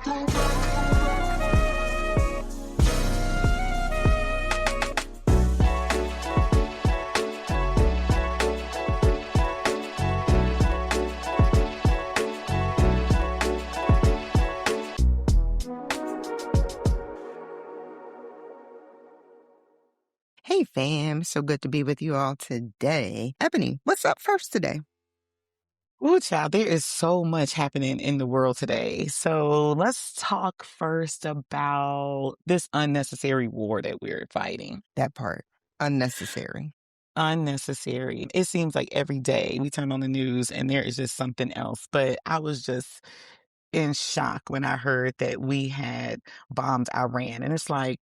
Hey fam, so good to be with you all today. Ebony, what's up first today? Ooh, child, there is so much happening in the world today. So let's talk first about this unnecessary war that we're fighting. That part. Unnecessary. Unnecessary. It seems like every day we turn on the news and there is just something else. But I was just in shock when I heard that we had bombed Iran. And it's like,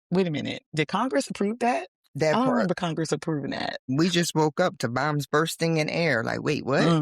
wait a minute, did Congress approve that? I That don't part. remember Congress approving that. We just woke up to bombs bursting in air. Like, wait, what?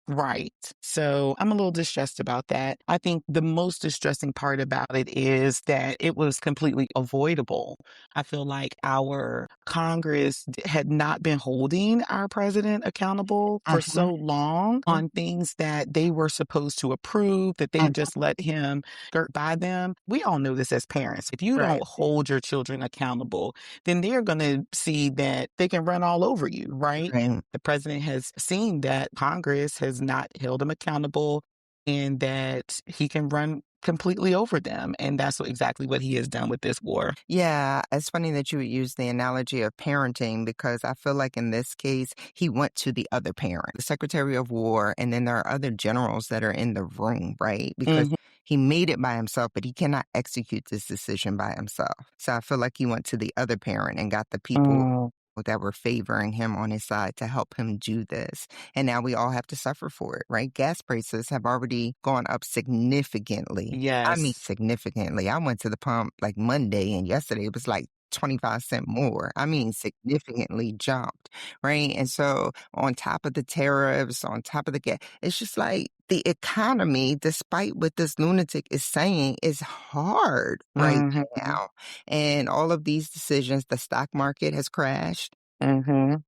Right. So I'm a little distressed about that. I think the most distressing part about it is that it was completely avoidable. I feel like our Congress had not been holding our president accountable for Uh-huh. so long on things that they were supposed to approve, that they just let him skirt by them. We all know this as parents. If you Right. don't hold your children accountable, then they're going to see that they can run all over you, right? Right. The president has seen that Congress has not held him accountable and that he can run completely over them. And that's exactly what he has done with this war. Yeah, it's funny that you would use the analogy of parenting because I feel like in this case, he went to the other parent, the Secretary of War, and then there are other generals that are in the room, right? Because Mhm. he made it by himself, but he cannot execute this decision by himself. So I feel like he went to the other parent and got the people Mm, that were favoring him on his side to help him do this. And now we all have to suffer for it, right? Gas prices have already gone up significantly. I mean, yes. significantly. I went to the pump like Monday and yesterday it was like 25 cents more. I mean, significantly jumped, right? And so on top of the tariffs, on top of the gas, it's just like the economy, despite what this lunatic is saying, is hard right Mhm. now. And all of these decisions, the stock market has crashed, Mhm.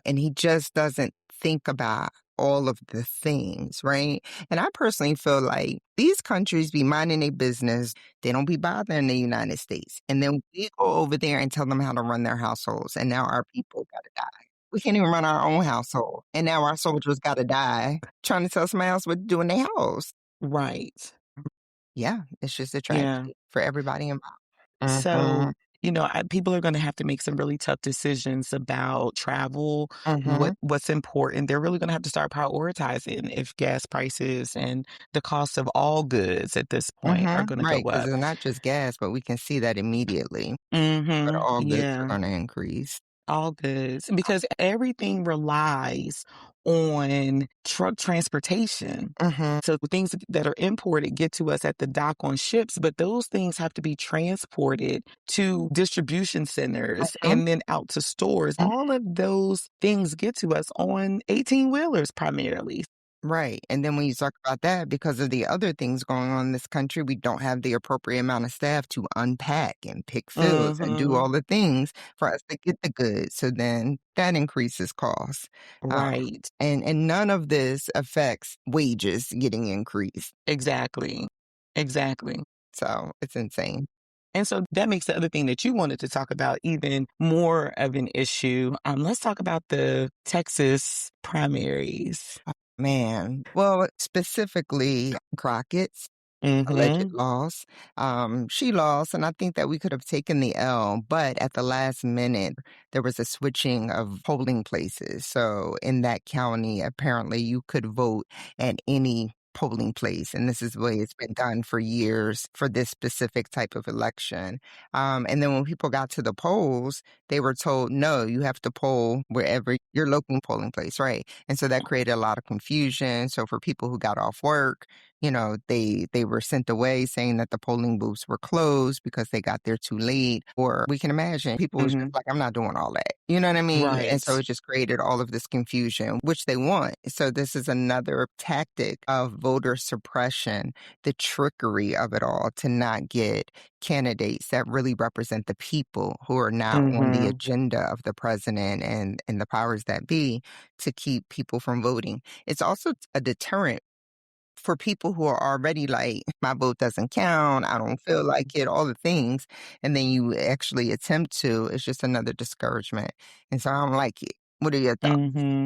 and he just doesn't think about all of the things, right? And I personally feel like these countries be minding their business. They don't be bothering the United States. And then we go over there and tell them how to run their households. And now our people got to die. We can't even run our own household. And now our soldiers got to die trying to tell somebody else what to do in their house. Right. Yeah, it's just a Yeah. tragedy for everybody involved. So, Mhm. people are going to have to make some really tough decisions about travel, Mhm. what's important. They're really going to have to start prioritizing if gas prices and the cost of all goods at this point are Mhm. going to go Right, because up. it's not just gas, but we can see that immediately. But all goods are Yeah. gonna increase. All goods, because everything relies on truck transportation. Mhm. So the things that are imported get to us at the dock on ships, but those things have to be transported to distribution centers Mhm. and then out to stores. All of those things get to us on 18-wheelers primarily. Right, and then when you talk about that, because of the other things going on in this country, we don't have the appropriate amount of staff to unpack and pick fills and do Mhm. all the things for us to get the goods, so then that increases costs. Right. And none of this affects wages getting increased, Exactly. Exactly. so it's insane. And so that makes the other thing that you wanted to talk about even more of an issue. Let's talk about the Texas primaries. Man, well, specifically Crockett's alleged Mhm. loss. She lost, and I think that we could have taken the L, but at the last minute, there was a switching of polling places. So in that county, apparently you could vote at any polling place, and this is the way it's been done for years for this specific type of election. And then when people got to the polls, they were told, no, you have to poll wherever your local polling place, right? And so that created a lot of confusion. So for people who got off work, they were sent away saying that the polling booths were closed because they got there too late. Or we can imagine people was just Mhm. like, I'm not doing all that. You know what I mean? And so Right. it just created all of this confusion, which they want. So this is another tactic of voter suppression, the trickery of it all to not get candidates that really represent the people who are not on the Mhm. agenda of the president and the powers that be to keep people from voting. It's also a deterrent for people who are already like, my vote doesn't count, I don't feel like it, all the things, and then you actually attempt to, it's just another discouragement. And so I don't like it. What are your thoughts?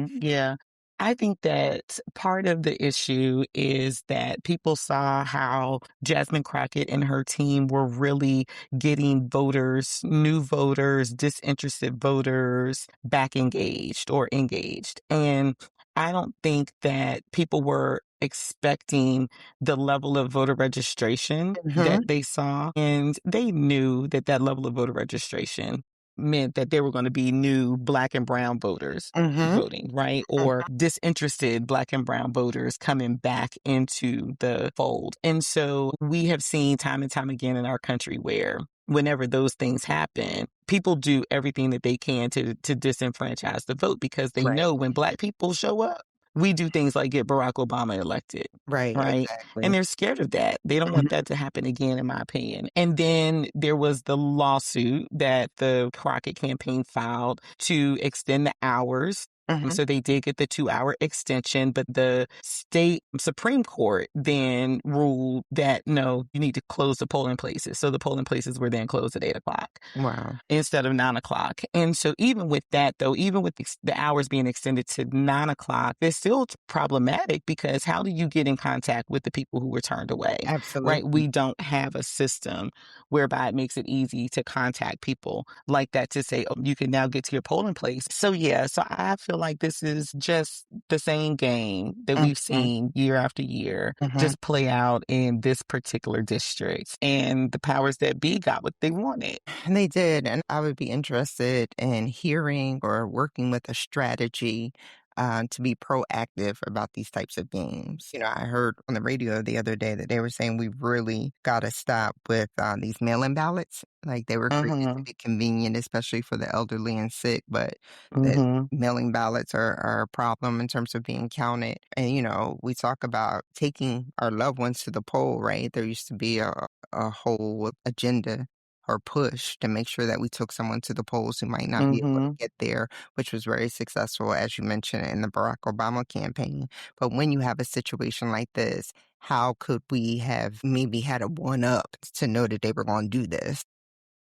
Yeah. I think that part of the issue is that people saw how Jasmine Crockett and her team were really getting voters, new voters, disinterested voters back engaged or engaged. And I don't think that people were expecting the level of voter registration Mhm, that they saw. And they knew that that level of voter registration meant that there were going to be new black and brown voters mhm, voting, right? Or disinterested black and brown voters coming back into the fold. And so we have seen time and time again in our country where whenever those things happen, people do everything that they can to disenfranchise the vote because they right, know when black people show up, we do things like get Barack Obama elected. right, Right. And exactly. they're scared of that. They don't Mhm, want that to happen again, in my opinion. And then there was the lawsuit that the Crockett campaign filed to extend the hours. mhm, So they did get the 2-hour extension, but the state Supreme Court then ruled that no, you need to close the polling places. So the polling places were then closed at 8 o'clock wow, instead of 9 o'clock. And so even with that, though, even with the hours being extended to 9 o'clock, it's still problematic because how do you get in contact with the people who were turned away, right? absolutely. We don't have a system whereby it makes it easy to contact people like that to say, oh, you can now get to your polling place. So, yeah, so I feel like this is just the same game that we've Mhm, seen year after year mhm. just play out in this particular district. And the powers that be got what they wanted. And they did, and I would be interested in hearing or working with a strategy to be proactive about these types of games. I heard on the radio the other day that they were saying we really got to stop with these mail-in ballots. Like they were created to Mhm. be convenient, especially for the elderly and sick, but that Mhm. mailing ballots are a problem in terms of being counted. And we talk about taking our loved ones to the poll, right? There used to be a whole agenda or push to make sure that we took someone to the polls who might not be able to Mhm. get there, which was very successful, as you mentioned, in the Barack Obama campaign. But when you have a situation like this, how could we have maybe had a one up to know that they were going to do this?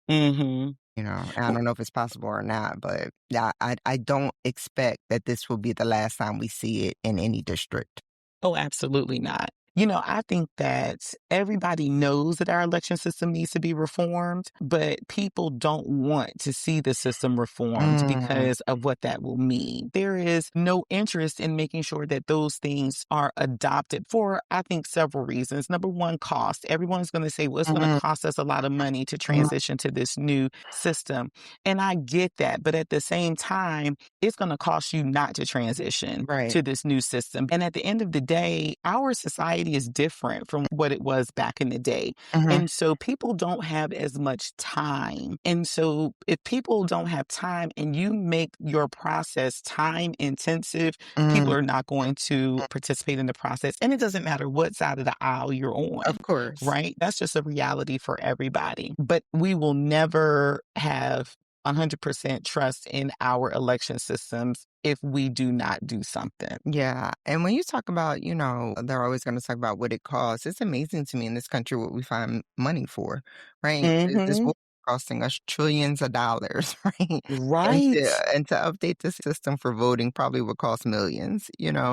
Mhm. And I don't know if it's possible or not, but yeah, I don't expect that this will be the last time we see it in any district. Oh, absolutely not. I think that everybody knows that our election system needs to be reformed, but people don't want to see the system reformed Mm, because of what that will mean. There is no interest in making sure that those things are adopted for, I think, several reasons. Number one, cost. Everyone's going to say, well, it's going to mhm, cost us a lot of money to mhm, transition to this new system. And I get that. But at the same time, it's going to cost you not to transition right. to this new system. And at the end of the day, our society is different from what it was back in the day. Mhm, And so people don't have as much time. And so if people don't have time and you make your process time intensive, people mm, are not going to participate in the process. And it doesn't matter what side of the aisle you're of on, course. right? That's just a reality for everybody. But we will never have 100% trust in our election systems if we do not do something. Yeah. And when you talk about, they're always going to talk about what it costs. It's amazing to me in this country what we find money for, right? This war Mhm. costing us trillions of dollars, right? And Right. to update the system for voting probably would cost millions,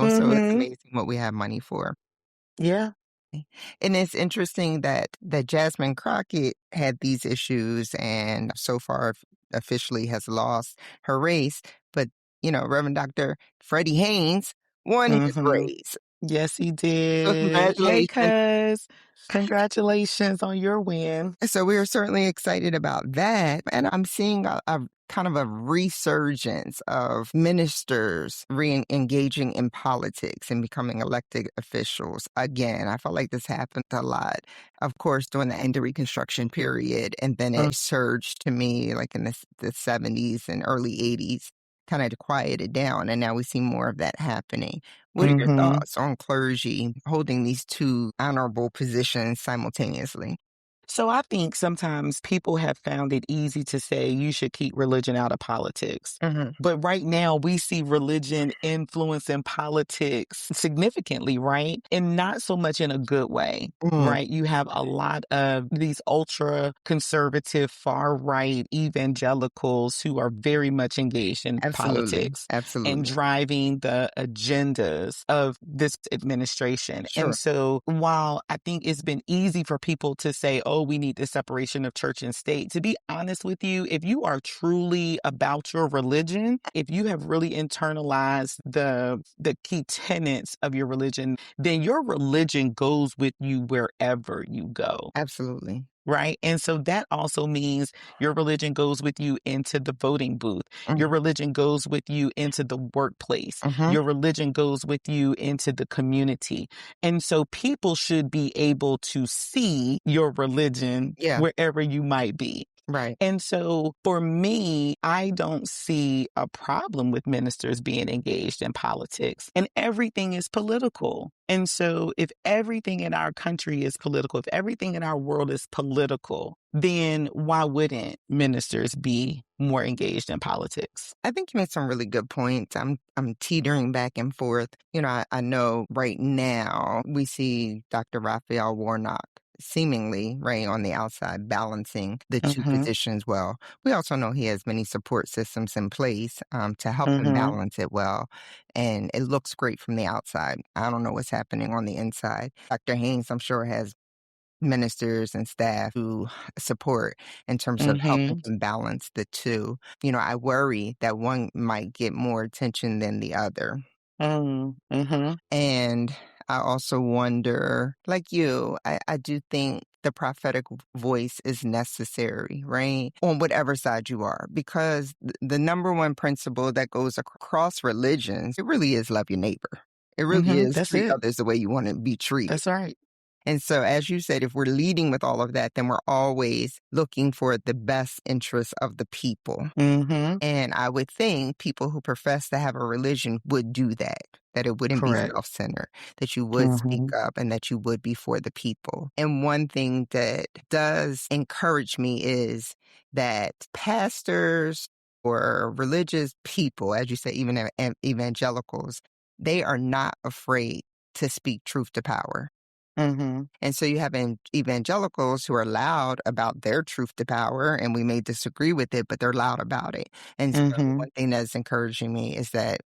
so it's Mhm. amazing what we have money for. Yeah. And it's interesting that Jasmine Crockett had these issues and so far officially has lost her race. But, Reverend Dr. Freddie Haynes won his Mhm. race. Yes, he So did. Hey, congratulations. cuz. Congratulations on your win. So we are certainly excited about that. And I'm seeing a kind of a resurgence of ministers re-engaging in politics and becoming elected officials. Again, I felt like this happened a lot, of course, during the end of Reconstruction period. And then Mm. it surged to me like in the 70s and early 80s, kind of quieted down. And now we see more of that happening. What are your Mhm. thoughts on clergy holding these two honorable positions simultaneously? So I think sometimes people have found it easy to say you should keep religion out of politics. Hmm. But right now we see religion influencing politics significantly, right? And not so much in a good way. Mm, Right. You have a lot of these ultra conservative, far right evangelicals who are very much engaged in absolutely. politics and Absolutely. driving the agendas of this administration. And Sure. so while I think it's been easy for people to say, oh, we need the separation of church and state, to be honest with you, if you are truly about your religion, if you have really internalized the key tenets of your religion, then your religion goes with you wherever you go. Absolutely. Right. And so that also means your religion goes with you into the voting booth. Your Hmm. religion goes with you into the workplace. Hmm. Your religion goes with you into the community. And so people should be able to see your religion Yeah. wherever you might be. Right. And so for me, I don't see a problem with ministers being engaged in politics, and everything is political. And so if everything in our country is political, if everything in our world is political, then why wouldn't ministers be more engaged in politics? I think you made some really good points. I'm teetering back and forth. I know right now we see Dr. Raphael Warnock seemingly right on the outside balancing the two Mhm. positions well. We also know he has many support systems in place to help him Mhm. balance it well. And it looks great from the outside. I don't know what's happening on the inside. Dr. Haynes, I'm sure, has ministers and staff who support in terms of helping Mhm. him balance the two. I worry that one might get more attention than the other. Mm. Mhm. And I also wonder, like you, I do think the prophetic voice is necessary, right? On whatever side you are, because the number one principle that goes across religions, it really is love your neighbor. It really Mhm. is That's treat it. others the way you want to be treated. That's right. And so, as you said, if we're leading with all of that, then we're always looking for the best interests of the people. Mhm. And I would think people who profess to have a religion would do that, that it wouldn't be Correct. self-centered, that you would speak Mhm. up and that you would be for the people. And one thing that does encourage me is that pastors or religious people, as you say, even evangelicals, they are not afraid to speak truth to power. Mhm. And so you have evangelicals who are loud about their truth to power, and we may disagree with it, but they're loud about it. And so Mhm. one thing that's encouraging me is that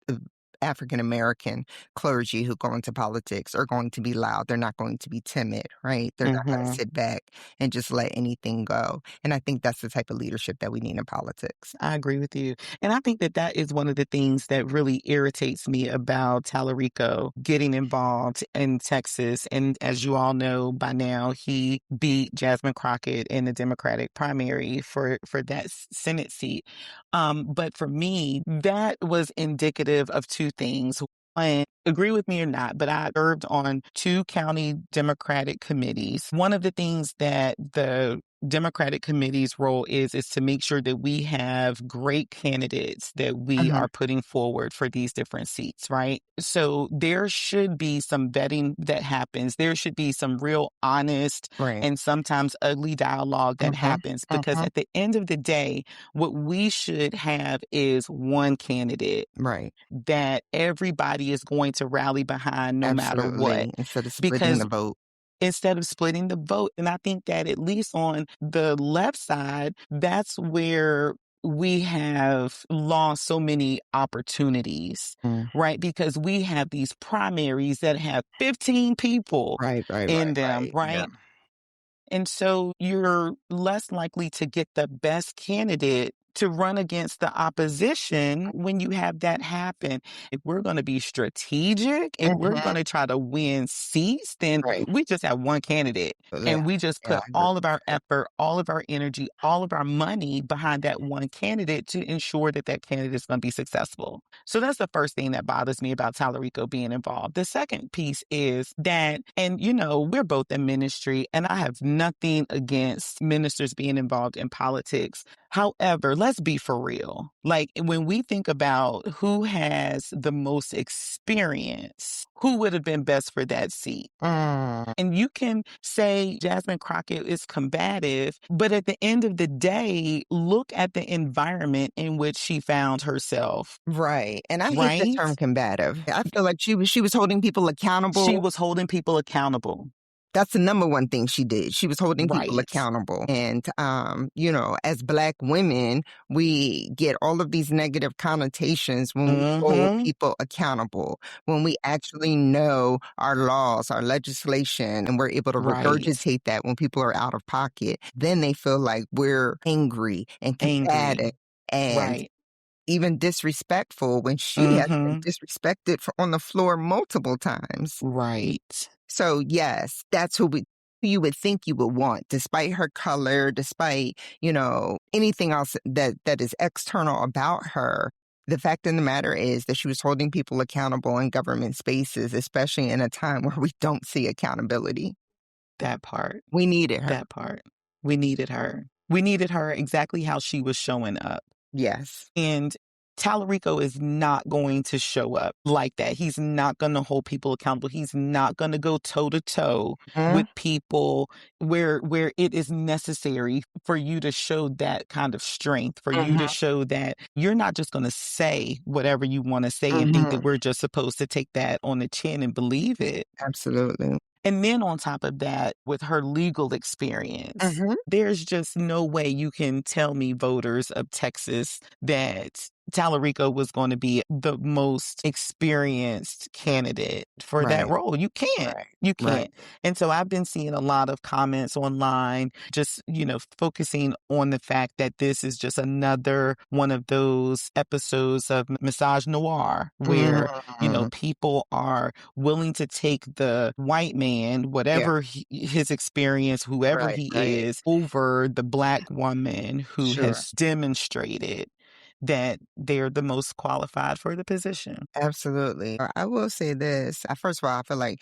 the African American clergy who go into politics are going to be loud. They're not going to be timid, right? They're not going to Mhm. sit back and just let anything go. And I think that's the type of leadership that we need in politics. I agree with you. And I think that that is one of the things that really irritates me about Tallarico getting involved in Texas. And as you all know by now, he beat Jasmine Crockett in the Democratic primary for that Senate seat. But for me, that was indicative of two things. One, agree with me or not, but I served on two county Democratic committees. One of the things that the Democratic committee's role is to make sure that we have great candidates that we Mhm. are putting forward for these different seats, right? So there should be some vetting that happens. There should be some real honest Right. and sometimes ugly dialogue that Mhm. happens because Mhm. at the end of the day, what we should have is one candidate Right. that everybody is going to rally behind no matter what. Absolutely. Instead of splitting Because the vote. instead of splitting the vote. And I think that at least on the left side, that's where we have lost so many opportunities, Mm. right? Because we have these primaries that have 15 people Right, right, in right, them, right. Yeah. right? And so you're less likely to get the best candidate to run against the opposition when you have that happen. If we're going to be strategic, if we're Mhm. going to try to win seats, then Right. we just have one candidate Yeah. and we just Yeah, put I agree all of with our that. effort, all of our energy, all of our money behind that one candidate to ensure that that candidate is going to be successful. So that's the first thing that bothers me about Tallarico being involved. The second piece is that, and we're both in ministry and I have nothing against ministers being involved in politics. However, let's be for real. Like, when we think about who has the most experience, who would have been best for that seat? Mm, And you can say Jasmine Crockett is combative, but at the end of the day, look at the environment in which she found herself, right. And I hate the right? term combative. I feel like she was holding people She accountable. was holding people accountable. That's the number one thing she did. She was holding people Right. accountable. And, as Black women, we get all of these negative connotations when we hold Mhm. people accountable, when we actually know our laws, our legislation, and we're able to Right. regurgitate that when people are out of pocket. Then they feel like we're angry and combative Angry. and Right. even disrespectful when she has been Mhm. disrespected on the floor multiple times. Right. So, yes, that's who you would think you would want, despite her color, despite, anything else that is external about her. The fact of the matter is that she was holding people accountable in government spaces, especially in a time where we don't see accountability. That part. We needed her. That part. We needed her. We needed her exactly how she was showing up. Yes. And Tallarico is not going to show up like that. He's not going to hold people accountable. He's not going to go toe to toe Mhm. with people where it is necessary for you to show that kind of strength, for you to Mhm. show that you're not just going to say whatever you want to say and think that Mhm. we're just supposed to take that on the chin and believe it. Absolutely. And then on top of that, with her legal experience, Mhm. there's just no way you can tell me, voters of Texas, that Tallarico was going to be the most experienced candidate for that Right. role. You can't. Right. You Right. can't. And so I've been seeing a lot of comments online, just, focusing on the fact that this is just another one of those episodes of Massage Noir where, Mhm. people are willing to take the white man, Yeah. whatever his experience, whoever Right. he Right. is, over the Black woman who Sure. has demonstrated that they're the most qualified for the position. Absolutely. I will say this. First of all, I feel like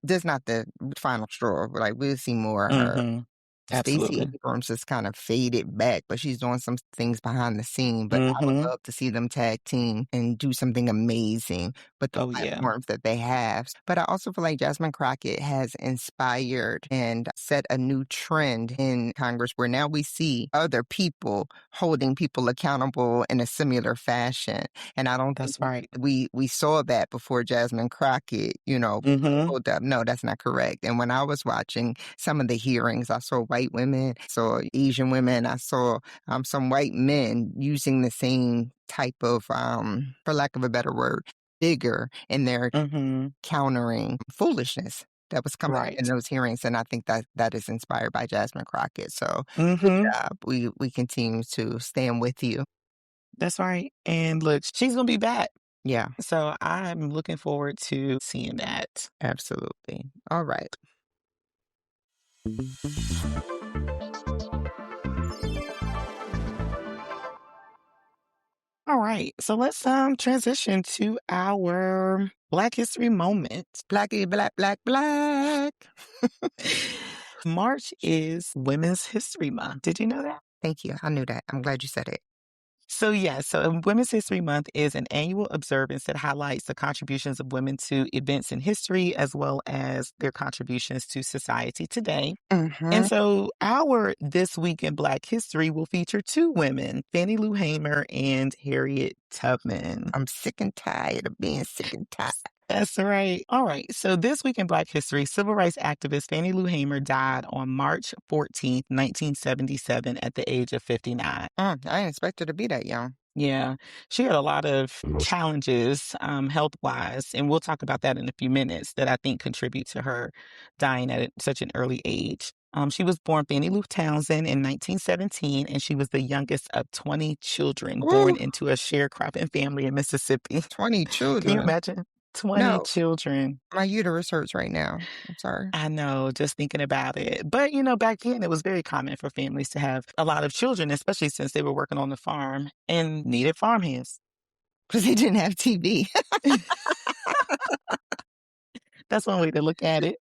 this not the final straw. Like, we'll see more of her. Mhm. Stacey Absolutely. Abrams has kind of faded back, but she's doing some things behind the scene. But I would Mhm. love to see them tag team and do something amazing with the Oh, yeah. platforms that they have. But I also feel like Jasmine Crockett has inspired and set a new trend in Congress where now we see other people holding people accountable in a similar fashion. And I don't think That's right. we saw that before Jasmine Crockett, Mhm. pulled up. No, that's not correct. And when I was watching some of the hearings, I saw white women, saw Asian women, I saw some white men using the same type of, for lack of a better word, vigor in their Mhm. countering foolishness that was coming up in Right. those hearings. And I think that is inspired by Jasmine Crockett. So good Mhm. job. We continue to stand with you. That's right. And look, she's gonna be back. Yeah, So I'm looking forward to seeing that. absolutely. All right. All right. So let's transition to our Black History moment. Blacky black, black, black. March is Women's History Month. Did you know that? Thank you. I knew that. I'm glad you said it. So Women's History Month is an annual observance that highlights the contributions of women to events in history as well as their contributions to society today. And Hmm. so our This Week in Black History will feature two women, Fannie Lou Hamer and Harriet Tubman. I'm sick and tired of being sick and tired. That's right. All right. So this week in Black History, civil rights activist Fannie Lou Hamer died on March 14th, 1977 at the age of 59. I didn't expect her to be that young. Yeah, she had a lot of challenges, health-wise, and we'll talk about that in a few minutes that I think contribute to her dying at such an early age. She was born Fannie Lou Townsend in 1917, and she was the youngest of 20 children born Ooh, into a sharecropping family in Mississippi. 20 Can you children. imagine? 20 No, children. my uterus hurts right now. I'm sorry. I know, just thinking about it. But, back then it was very common for families to have a lot of children, especially since they were working on the farm and needed farmhands. Because they didn't have TV. That's one way to look at it.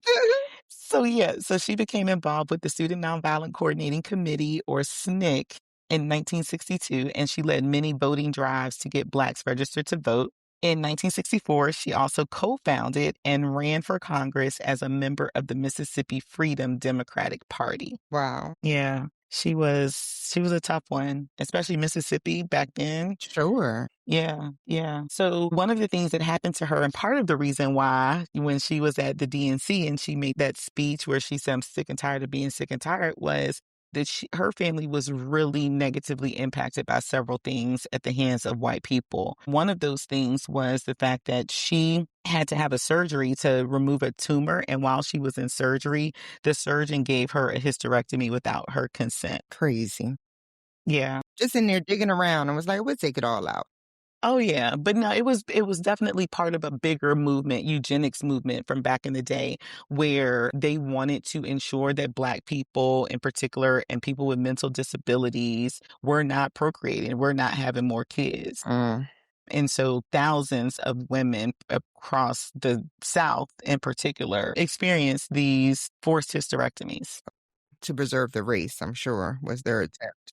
So, yeah, so she became involved with the Student Nonviolent Coordinating Committee, or SNCC, in 1962, and she led many voting drives to get Blacks registered to vote. In 1964, she also co-founded and ran for Congress as a member of the Mississippi Freedom Democratic Party. Wow. Yeah, she was a tough one, especially Mississippi back then. Sure. Yeah, yeah. So one of the things that happened to her, and part of the reason why when she was at the DNC and she made that speech where she said, "I'm sick and tired of being sick and tired," was that her family was really negatively impacted by several things at the hands of white people. One of those things was the fact that she had to have a surgery to remove a tumor. And while she was in surgery, the surgeon gave her a hysterectomy without her consent. Crazy. Yeah. Just in there digging around and was like, we'll take it all out. Oh, yeah, but no, it was definitely part of a bigger movement, eugenics movement from back in the day, where they wanted to ensure that Black people in particular and people with mental disabilities were not procreating, were not having more kids. Mm, And so thousands of women across the South in particular experienced these forced hysterectomies. to preserve the race, I'm sure, was their attempt.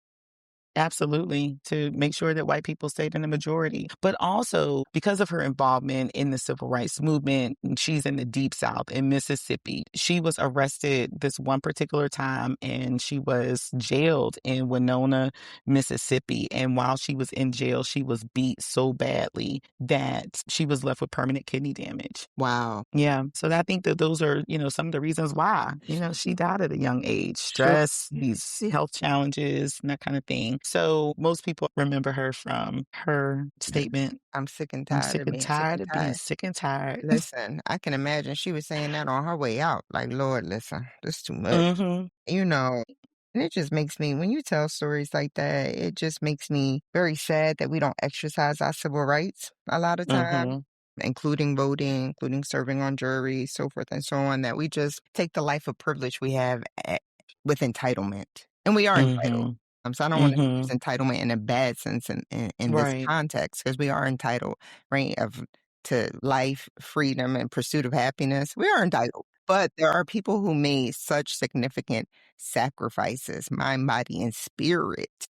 Absolutely, to make sure that white people stayed in the majority. But also, because of her involvement in the civil rights movement, she's in the Deep South in Mississippi. She was arrested this one particular time and she was jailed in Winona, Mississippi. And while she was in jail, she was beat so badly that she was left with permanent kidney damage. Wow. Yeah. So I think that those are, some of the reasons why, she died at a young age. Sure. Stress, these health challenges, and that kind of thing. So most people remember her from her statement, I'm sick and I'm tired sick of and being sick tired and of being tired. sick and tired. Listen, I can imagine she was saying that on her way out. Like, Lord, listen, this is too much. Mhm. You know, and it just makes me, when you tell stories like that, it just makes me very sad that we don't exercise our civil rights a lot of time, Mhm. including voting, including serving on juries, so forth and so on, that we just take the life of privilege we have with entitlement. And we are entitled. Mhm. So I don't want to use Mhm. entitlement in a bad sense in this Right. context, because we are entitled, right, to life, freedom, and pursuit of happiness. We are entitled. But there are people who made such significant sacrifices, mind, body, and spirit,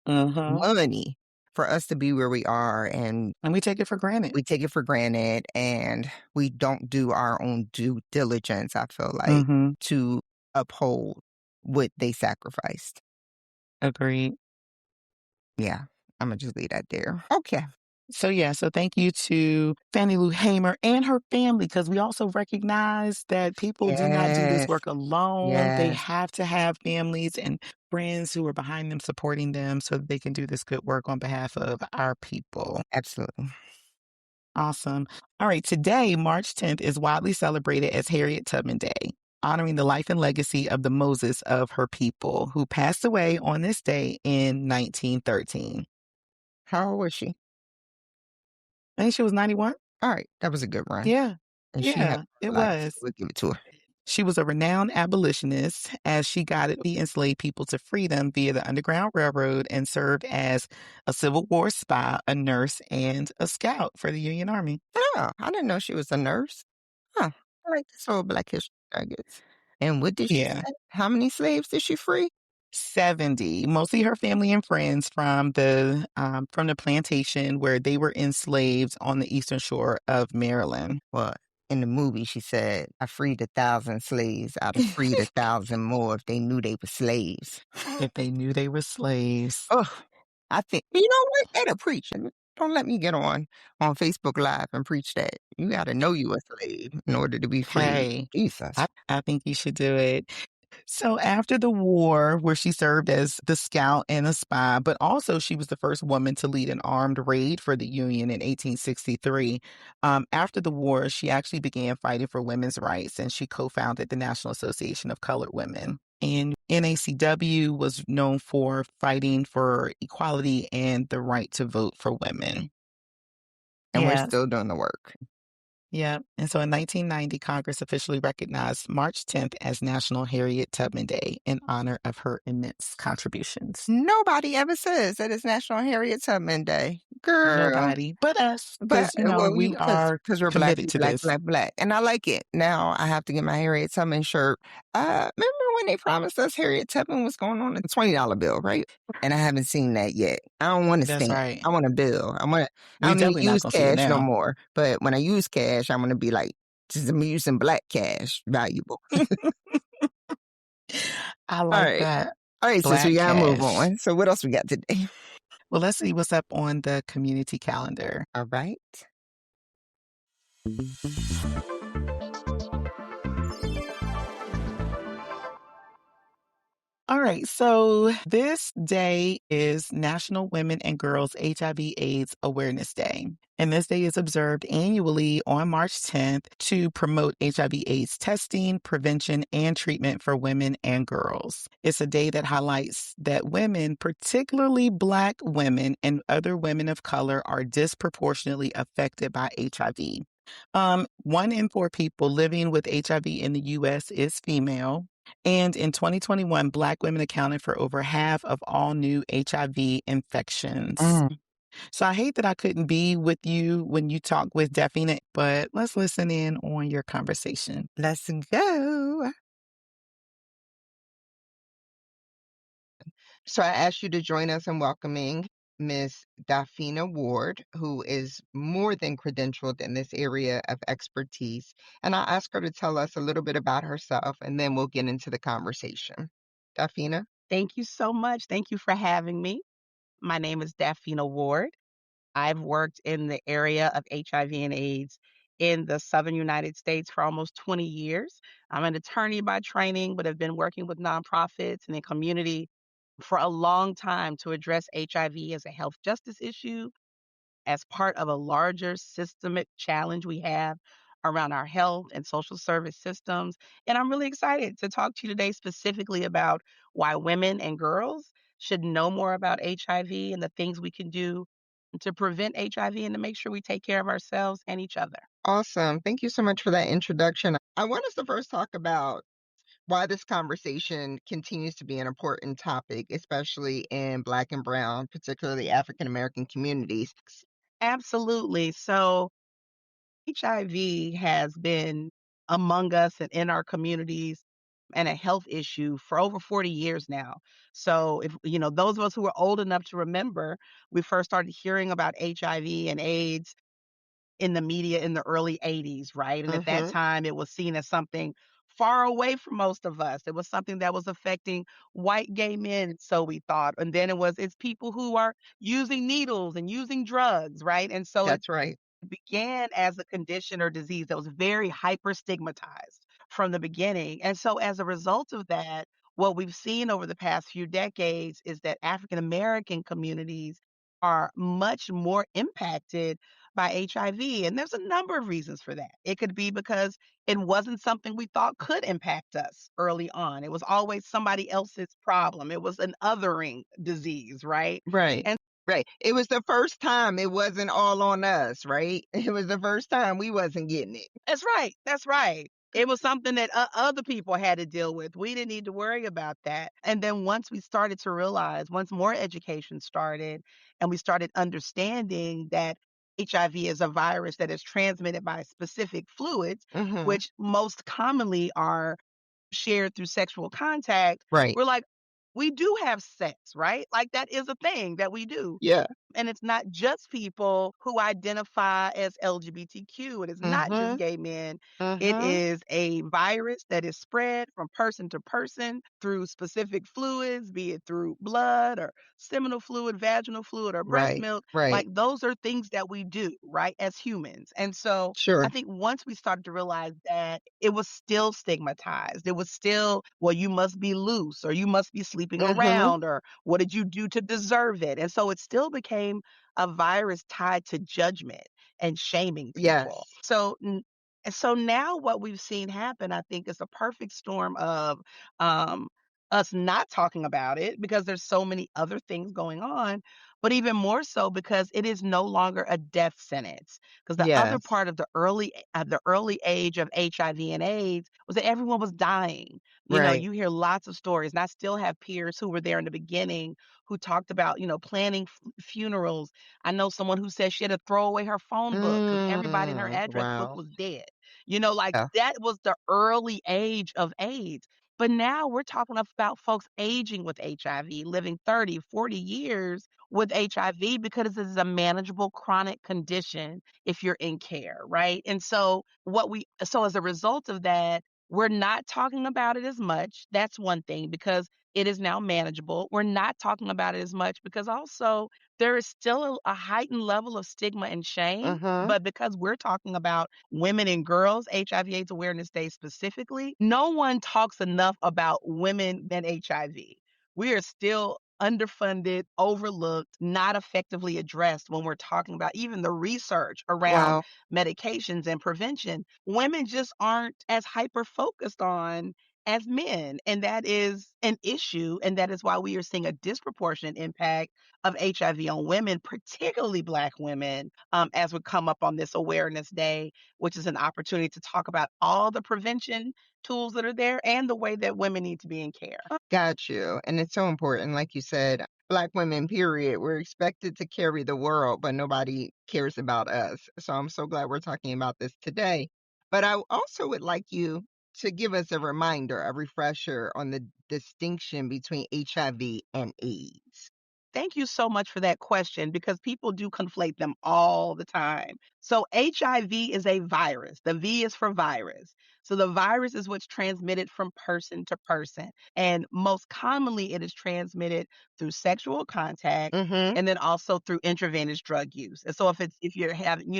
Mhm. money, for us to be where we are, and And we take it for granted. we take it for granted, and we don't do our own due diligence, I feel like, Mhm. to uphold what they sacrificed. Agreed. Yeah, Imma just leave that there. Okay. So thank you to Fannie Lou Hamer and her family, because we also recognize that people do not do this Yes, work alone. They yes, have to have families and friends who are behind them, supporting them so that they can do this good work on behalf of our people. absolutely. Awesome. All right. Today, March 10th, is widely celebrated as Harriet Tubman Day, honoring the life and legacy of the Moses of her people who passed away on this day in 1913. How old was she? I think she was 91. Alright, that was a good run, Yeah. and she had Yeah, a it lot, so was. we'll give it to her. She was a renowned abolitionist as she guided the enslaved people to freedom via the Underground Railroad and served as a Civil War spy, a nurse, and a scout for the Union Army. Oh, I didn't know she was a nurse. Huh, I like this whole Black History nuggets. And what did she Yeah. say? How many slaves did she free? 70, mostly her family and friends from the plantation where they were enslaved on the eastern shore of Maryland. Well, in the movie, she said, "I freed 1,000 slaves. I'd have freed 1,000 more if they knew they were slaves." If they knew they were slaves. Ugh, I think, you know what? That'll preach. And don't let me get on Facebook Live and preach that. You gotta know you a slave in order to be free. Hey, Jesus. I think you should do it. So after the war, where she served as the scout and a spy, but also she was the first woman to lead an armed raid for the Union in 1863. After the war, she actually began fighting for women's rights, and she co-founded the National Association of Colored Women. And NACW was known for fighting for equality and the right to vote for women. And we're Yes. still doing the work. Yeah. And so in 1990, Congress officially recognized March 10th as National Harriet Tubman Day in honor of her immense contributions. Nobody ever says that it's National Harriet Tubman Day. Girl. Nobody but us, But, because, well, we because are we're black, committed we to black, this. black, black, and I like it. Now I have to get my Harriet Tubman shirt. Remember when they promised us Harriet Tubman was going on a $20 bill, right? And I haven't seen that yet. I don't want a That's stamp. right. I want a bill. I We don't even definitely not use gonna see it cash no now. more. But when I use cash, I'm gonna be like, just I'm using black cash, valuable. I All like right. that. All right, sis, we Black gotta move cash. on. So what else we got today? Well, let's see what's up on the community calendar. All right. All right, so this day is National Women and Girls HIV/AIDS Awareness Day. And this day is observed annually on March 10th to promote HIV/AIDS testing, prevention, and treatment for women and girls. It's a day that highlights that women, particularly Black women and other women of color, are disproportionately affected by HIV. 1 in 4 people living with HIV in the U.S. is female. And in 2021, Black women accounted for over half of all new HIV infections. Mm, So I hate that I couldn't be with you when you talk with Daphne, but let's listen in on your conversation. let's go. So I asked you to join us in welcoming Miss Dafina Ward, who is more than credentialed in this area of expertise. And I asked her to tell us a little bit about herself, and then we'll get into the conversation. Dafina? Thank you so much. Thank you for having me. My name is Daphne Ward. I've worked in the area of HIV and AIDS in the Southern United States for almost 20 years. I'm an attorney by training, but have been working with nonprofits and the community for a long time to address HIV as a health justice issue as part of a larger systemic challenge we have around our health and social service systems. And I'm really excited to talk to you today specifically about why women and girls should know more about HIV and the things we can do to prevent HIV and to make sure we take care of ourselves and each other. Awesome. Thank you so much for that introduction. I want us to first talk about why this conversation continues to be an important topic, especially in Black and Brown, particularly African American communities. Absolutely. So, HIV has been among us and in our communities and a health issue for over 40 years now. So if those of us who are old enough to remember, we first started hearing about HIV and AIDS in the media in the early 80s, right? And at that Mm-hmm. time it was seen as something far away from most of us. It was something that was affecting white gay men, so we thought. And then it's people who are using needles and using drugs, right? And so That's right. began as a condition or disease that was very hyper stigmatized from the beginning. And so, as a result of that, what we've seen over the past few decades is that African American communities are much more impacted by HIV. And there's a number of reasons for that. It could be because it wasn't something we thought could impact us early on. It was always somebody else's problem. It was an othering disease, right? Right. And Right. It was the first time it wasn't all on us, right? It was the first time we wasn't getting it. that's right. That's right. It was something that other people had to deal with. We didn't need to worry about that. And then once we started to realize, once more education started, and we started understanding that HIV is a virus that is transmitted by specific fluids, Mm-hmm. which most commonly are shared through sexual contact, Right. we're like, we do have sex, right? Like that is a thing that we do. Yeah. And it's not just people who identify as LGBTQ. It is not just Mm-hmm. gay men. It Mm-hmm. is a virus that is spread from person to person through specific fluids, be it through blood or seminal fluid, vaginal fluid, or breast Right. milk. Right. Like those are things that we do, right, as humans. And so I Sure. think once we started to realize that it was still stigmatized, it was still, well, you must be loose or you must be sleeping Mm-hmm. around or what did you do to deserve it? And so it still became a virus tied to judgment and shaming people. Yes. So now what we've seen happen, I think, is a perfect storm of um, us not talking about it because there's so many other things going on, but even more so because it is no longer a death sentence. Because the other Yes. part of the early age of HIV and AIDS was that everyone was dying. You know, Right. you hear lots of stories, and I still have peers who were there in the beginning who talked about, planning funerals. I know someone who said she had to throw away her phone book because everybody in her address book Wow. was dead. Like Yeah. that was the early age of AIDS. But now we're talking about folks aging with HIV, living 30, 40 years with HIV because this is a manageable chronic condition if you're in care, right? And so as a result of that, we're not talking about it as much. That's one thing because it is now manageable. We're not talking about it as much because also there is still a heightened level of stigma and shame. Mhm. But because we're talking about women and girls, HIV/AIDS Awareness Day specifically, no one talks enough about women and HIV. We are still underfunded, overlooked, not effectively addressed when we're talking about even the research around Wow. medications and prevention. Women just aren't as hyper focused on as men. And that is an issue. And that is why we are seeing a disproportionate impact of HIV on women, particularly Black women, as we come up on this Awareness Day, which is an opportunity to talk about all the prevention tools that are there and the way that women need to be in care. Got you. And it's so important. Like you said, Black women, period. We're expected to carry the world, but nobody cares about us. So I'm so glad we're talking about this today. But I also would like you to give us a reminder, a refresher on the distinction between HIV and AIDS. Thank you so much for that question because people do conflate them all the time. So, HIV is a virus. The V is for virus. So, the virus is what's transmitted from person to person. And most commonly, it is transmitted through sexual contact Mm-hmm. and then also through intravenous drug use. And so, if you're having,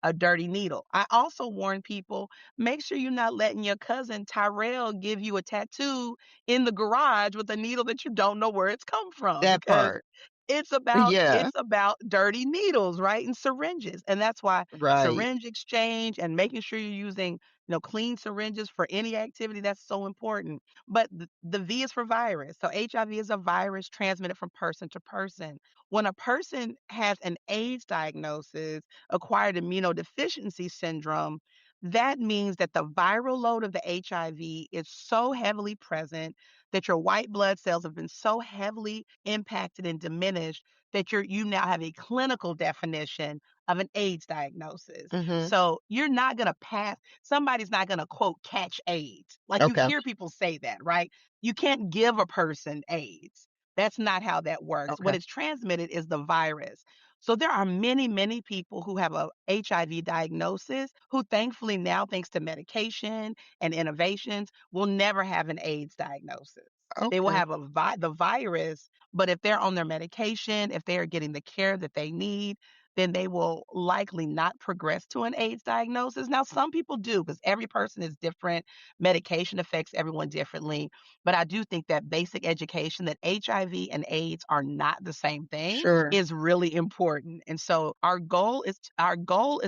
a dirty needle, I also warn people make sure you're not letting your cousin Tyrell give you a tattoo in the garage with a needle that you don't know where it's come from That because part. it's about Yeah. it's about dirty needles, right? And syringes. And that's why Right. syringe exchange and making sure you're using, clean syringes for any activity, that's so important. But the V is for virus. So HIV is a virus transmitted from person to person. When a person has an AIDS diagnosis, acquired immunodeficiency syndrome, that means that the viral load of the HIV is so heavily present that your white blood cells have been so heavily impacted and diminished that you now have a clinical definition of an AIDS diagnosis. Mm-hmm. So you're not going to pass, somebody's not going to quote catch AIDS. Like you Okay. hear people say that, right? You can't give a person AIDS. That's not how that works. What Okay. is transmitted is the virus. So there are many, many people who have a HIV diagnosis who thankfully now, thanks to medication and innovations, will never have an AIDS diagnosis. They will Okay. have the virus, but if they're on their medication, if they are getting the care that they need, then they will likely not progress to an AIDS diagnosis. Now, some people do because every person is different. Medication affects everyone differently. But I do think that basic education that HIV and AIDS are not the same thing Sure. is really important. And so our goal is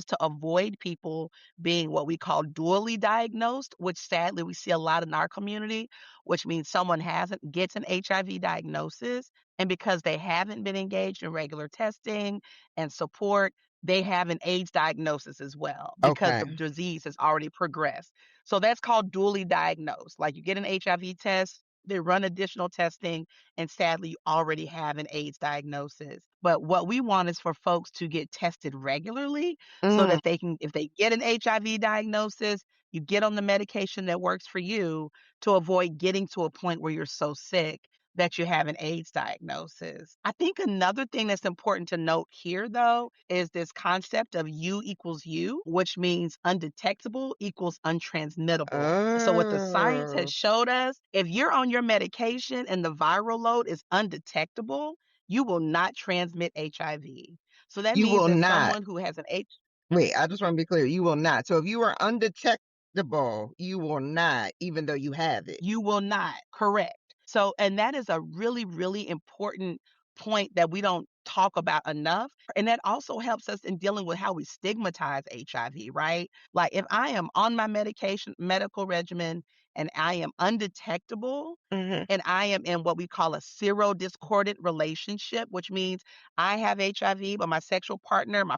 to avoid people being what we call dually diagnosed, which sadly we see a lot in our community, which means someone gets an HIV diagnosis, and because they haven't been engaged in regular testing and support, they have an AIDS diagnosis as well because the Okay. disease has already progressed. So that's called dually diagnosed. Like you get an HIV test, they run additional testing, and sadly, you already have an AIDS diagnosis. But what we want is for folks to get tested regularly so Mm. that if they get an HIV diagnosis, you get on the medication that works for you to avoid getting to a point where you're so sick that you have an AIDS diagnosis. I think another thing that's important to note here, though, is this concept of U equals U, which means undetectable equals untransmittable. So, what the science has Oh. showed us, if you're on your medication and the viral load is undetectable, you will not transmit HIV. So, that You means will that not. someone who has an H Wait, I just want to be clear. You will not. So if you are undetectable, you will not, even though you have it. You will not. Correct. So, and that is a really, really important point that we don't talk about enough. And that also helps us in dealing with how we stigmatize HIV, right? Like if I am on my medication, medical regimen, and I am undetectable Mhm. and I am in what we call a serodiscordant relationship, which means I have HIV, but my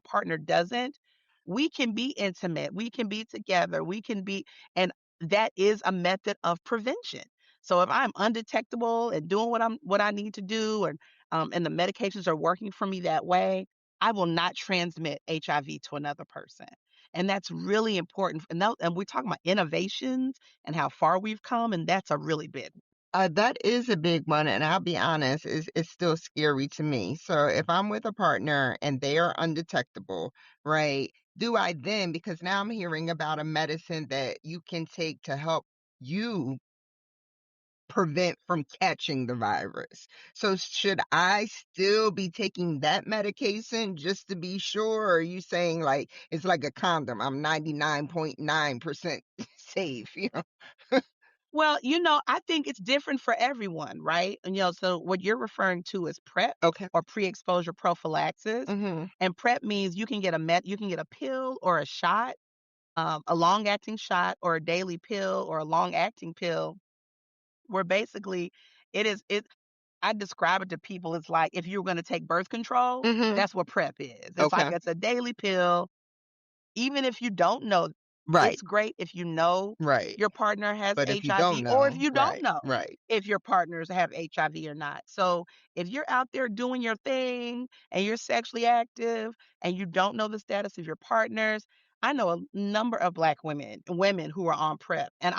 partner doesn't, we can be intimate. We can be together. We can be, and that is a method of prevention. So if I'm undetectable and doing what I need to do, and the medications are working for me that way, I will not transmit HIV to another person. And that's really important. And we're talking about innovations and how far we've come, and that's a really big. That is a big one, and I'll be honest, it's still scary to me. So if I'm with a partner and they are undetectable, right? Do I then, because now I'm hearing about a medicine that you can take to help you prevent from catching the virus. So should I still be taking that medication just to be sure? Or are you saying like it's like a condom? I'm 99.9% safe, you know? Well, I think it's different for everyone, right? And so what you're referring to is PrEP Okay. or pre-exposure prophylaxis. Mhm. And PrEP means you can get a pill or a shot, a long-acting shot or a daily pill or a long-acting pill, where basically it I describe it to people, it's like if you were gonna take birth control, Mhm. that's what PrEP is. It's like Okay. it's a daily pill. Even if you don't know, Right. it's great if you know Right. your partner has But if you don't HIV or if know, you don't right, know right. if your partners have HIV or not. So if you're out there doing your thing and you're sexually active and you don't know the status of your partners, I know a number of Black women who are on PrEP, and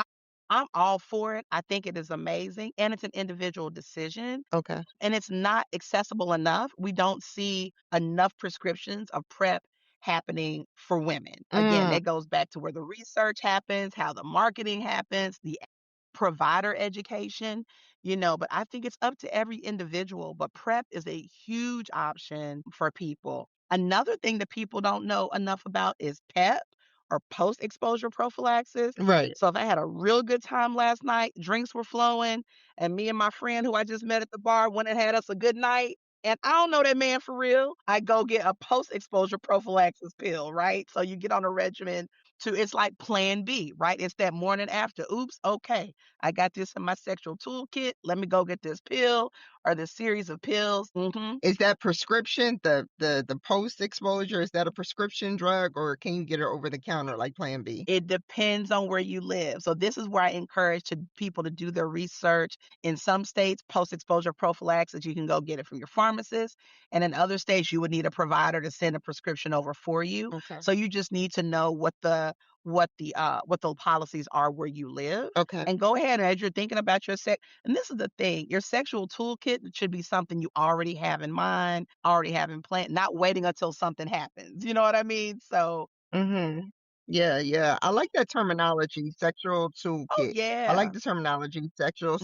I'm all for it. I think it is amazing, and it's an individual decision Okay. and it's not accessible enough. We don't see enough prescriptions of PrEP happening for women. Again, Mm, that goes back to where the research happens, how the marketing happens, the provider education, but I think it's up to every individual. But PrEP is a huge option for people. Another thing that people don't know enough about is PEP or post exposure prophylaxis. right. So if I had a real good time last night, drinks were flowing, and me and my friend who I just met at the bar went and had us a good night. And I don't know that man for real. I go get a post exposure prophylaxis pill, right? So you get on a regimen it's like plan B, right? It's that morning after. Oops, okay. I got this in my sexual toolkit. Let me go get this pill or this series of pills. Is that prescription, the post-exposure, is that a prescription drug, or can you get it over the counter like Plan B? It depends on where you live. So this is where I encourage people to do their research. In some states, post-exposure prophylaxis, you can go get it from your pharmacist, and in other states, you would need a provider to send a prescription over for you. Okay. So you just need to know what the policies are where you live. Okay. And go ahead, and as you're thinking about your sex, and this is the thing, your sexual toolkit should be something you already have in mind, already have in plan, not waiting until something happens. You know what I mean? So, Mhm. Yeah, yeah. I like that terminology, sexual oh toolkit. I like yeah. the terminology, sexual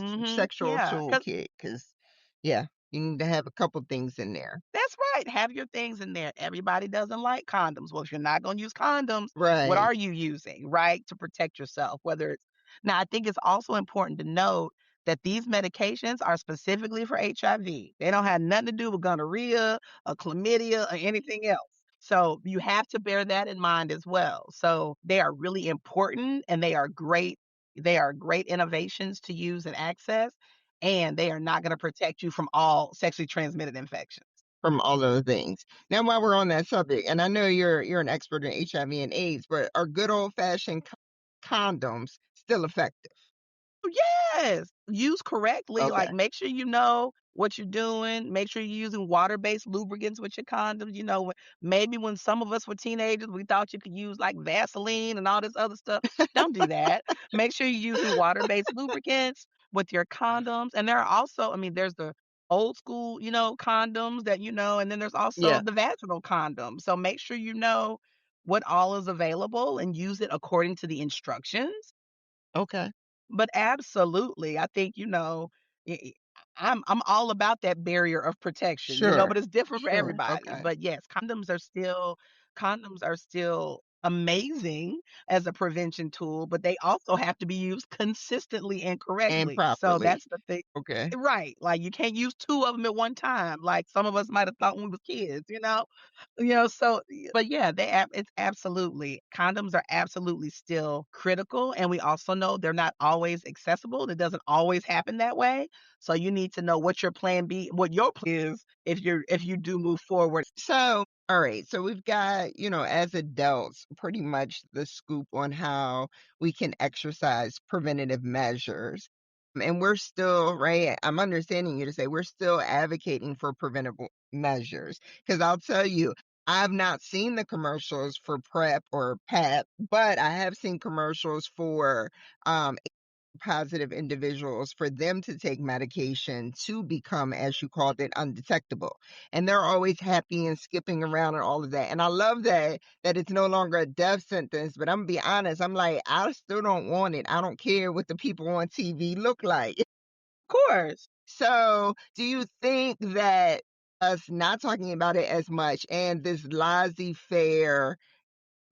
Yeah, 'cause toolkit, because yeah, you need to have a couple things in there. that's right, have your things in there. Everybody doesn't like condoms. Well, if you're not gonna use condoms, what Right. are you using, right, to protect yourself? Whether it's Now, I think it's also important to note that these medications are specifically for HIV. They don't have nothing to do with gonorrhea or chlamydia or anything else. So, you have to bear that in mind as well. So, they are really important and they are great innovations to use and access, and they are not gonna protect you from all sexually transmitted infections. From all those things. Now, while we're on that subject, and I know you're an expert in HIV and AIDS, but are good old-fashioned condoms still effective? Yes, used correctly, Okay. like, make sure you know what you're doing, make sure you're using water-based lubricants with your condoms, maybe when some of us were teenagers, we thought you could use, like, Vaseline and all this other stuff. Don't do that. Make sure you're using water-based lubricants with your condoms, and there are also there's the old school, condoms that and then there's also Yeah. the vaginal condom, so make sure you know what all is available and use it according to the instructions. Okay. But absolutely, I think, I I I'm all about that barrier of protection, Sure. but it's different for Sure. everybody. Okay. But yes, condoms are still amazing as a prevention tool, but they also have to be used consistently and And correctly. So properly. that's the thing. Okay. Right. Like you can't use two of them at one time, like some of us might have thought when we was kids, you know? So but yeah, it's absolutely condoms are absolutely still critical, and we also know they're not always accessible. It doesn't always happen that way. So you need to know what your plan B, what your plan is if you do move forward. So, all right. So we've got, as adults, pretty much the scoop on how we can exercise preventative measures. And we're still, right? I'm understanding you to say we're still advocating for preventable measures. Because I'll tell you, I've not seen the commercials for PrEP or PAP, but I have seen commercials for um, positive individuals for them to take medication to become, as you called it, undetectable. And they're always happy and skipping around and all of that. And I love that it's no longer a death sentence, but I'm gonna be honest, I'm like, I still don't want it. I don't care what the people on TV look like. Of course. So do you think that us not talking about it as much and this laissez-faire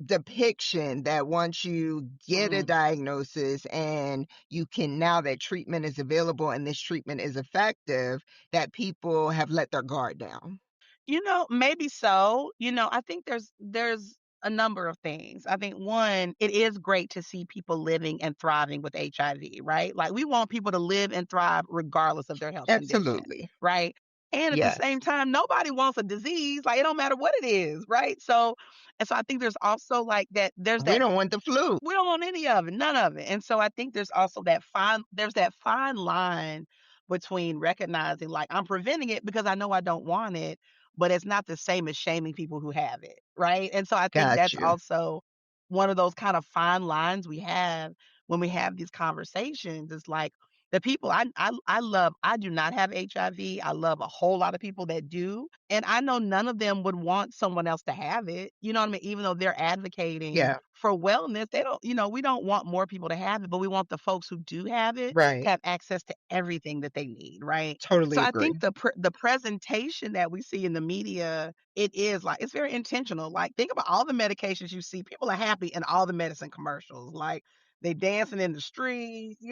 depiction that once you get a Mhm. diagnosis and you can now that treatment is available and this treatment is effective, that people have let their guard down? Maybe so. I think there's a number of things. I think one, it is great to see people living and thriving with HIV, right? Like we want people to live and thrive regardless of their health condition, Absolutely. right? And at the Yes. same time, nobody wants a disease. Like it don't matter what it is, right? So I think there's also like that there's We that don't want the flu. we don't want any of it, none of it. And so I think there's that fine line between recognizing like I'm preventing it because I know I don't want it, but it's not the same as shaming people who have it, right? And so I think Got that's you. also one of those kind of fine lines we have when we have these conversations. It's like the people I love, I do not have HIV. I love a whole lot of people that do. And I know none of them would want someone else to have it. You know what I mean? Even though they're advocating Yeah. for wellness, they don't, we don't want more people to have it, but we want the folks who do have it to Right. have access to everything that they need, right? Totally So I agree. think the presentation that we see in the media, it is like it's very intentional. Like think about all the medications you see. People are happy in all the medicine commercials. Like they dancing in the streets,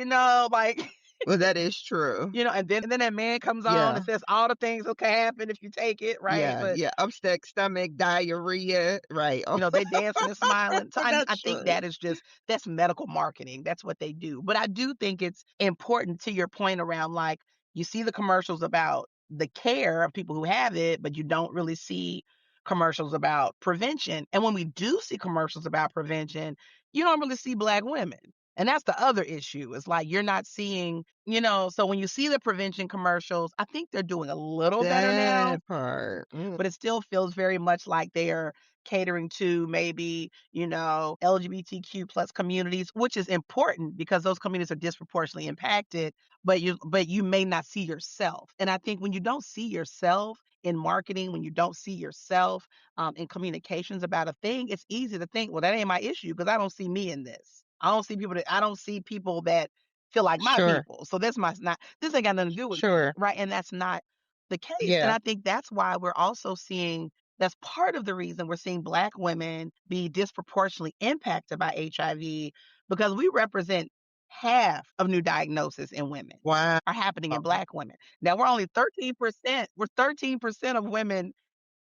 like Well, that is true. and then that man comes on Yeah. and says all the things that can happen if you take it, right? Yeah. But Yeah. Upset stomach, diarrhea. Right. Oh, they dancing and smiling. So I that's think true. that's medical marketing. That's what they do. But I do think it's important to your point around like you see the commercials about the care of people who have it, but you don't really see commercials about prevention. And when we do see commercials about prevention, you don't really see black women. And that's the other issue. It's like you're not seeing, so when you see the prevention commercials, I think they're doing a little better now, That part. but it still feels very much like they're catering to maybe, LGBTQ plus communities, which is important because those communities are disproportionately impacted, but you may not see yourself. And I think when you don't see yourself in marketing, when you don't see yourself in communications about a thing, it's easy to think, well, that ain't my issue because I don't see me in this. I don't see people that feel like my Sure. people. So this ain't got nothing to do with me. Sure. Right. And that's not the case. And Yeah. I think that's why we're also seeing that's part of the reason we're seeing Black women be disproportionately impacted by HIV because we represent half of new diagnoses in women Wow. are happening in Black women. Now we're only 13%. We're 13% of women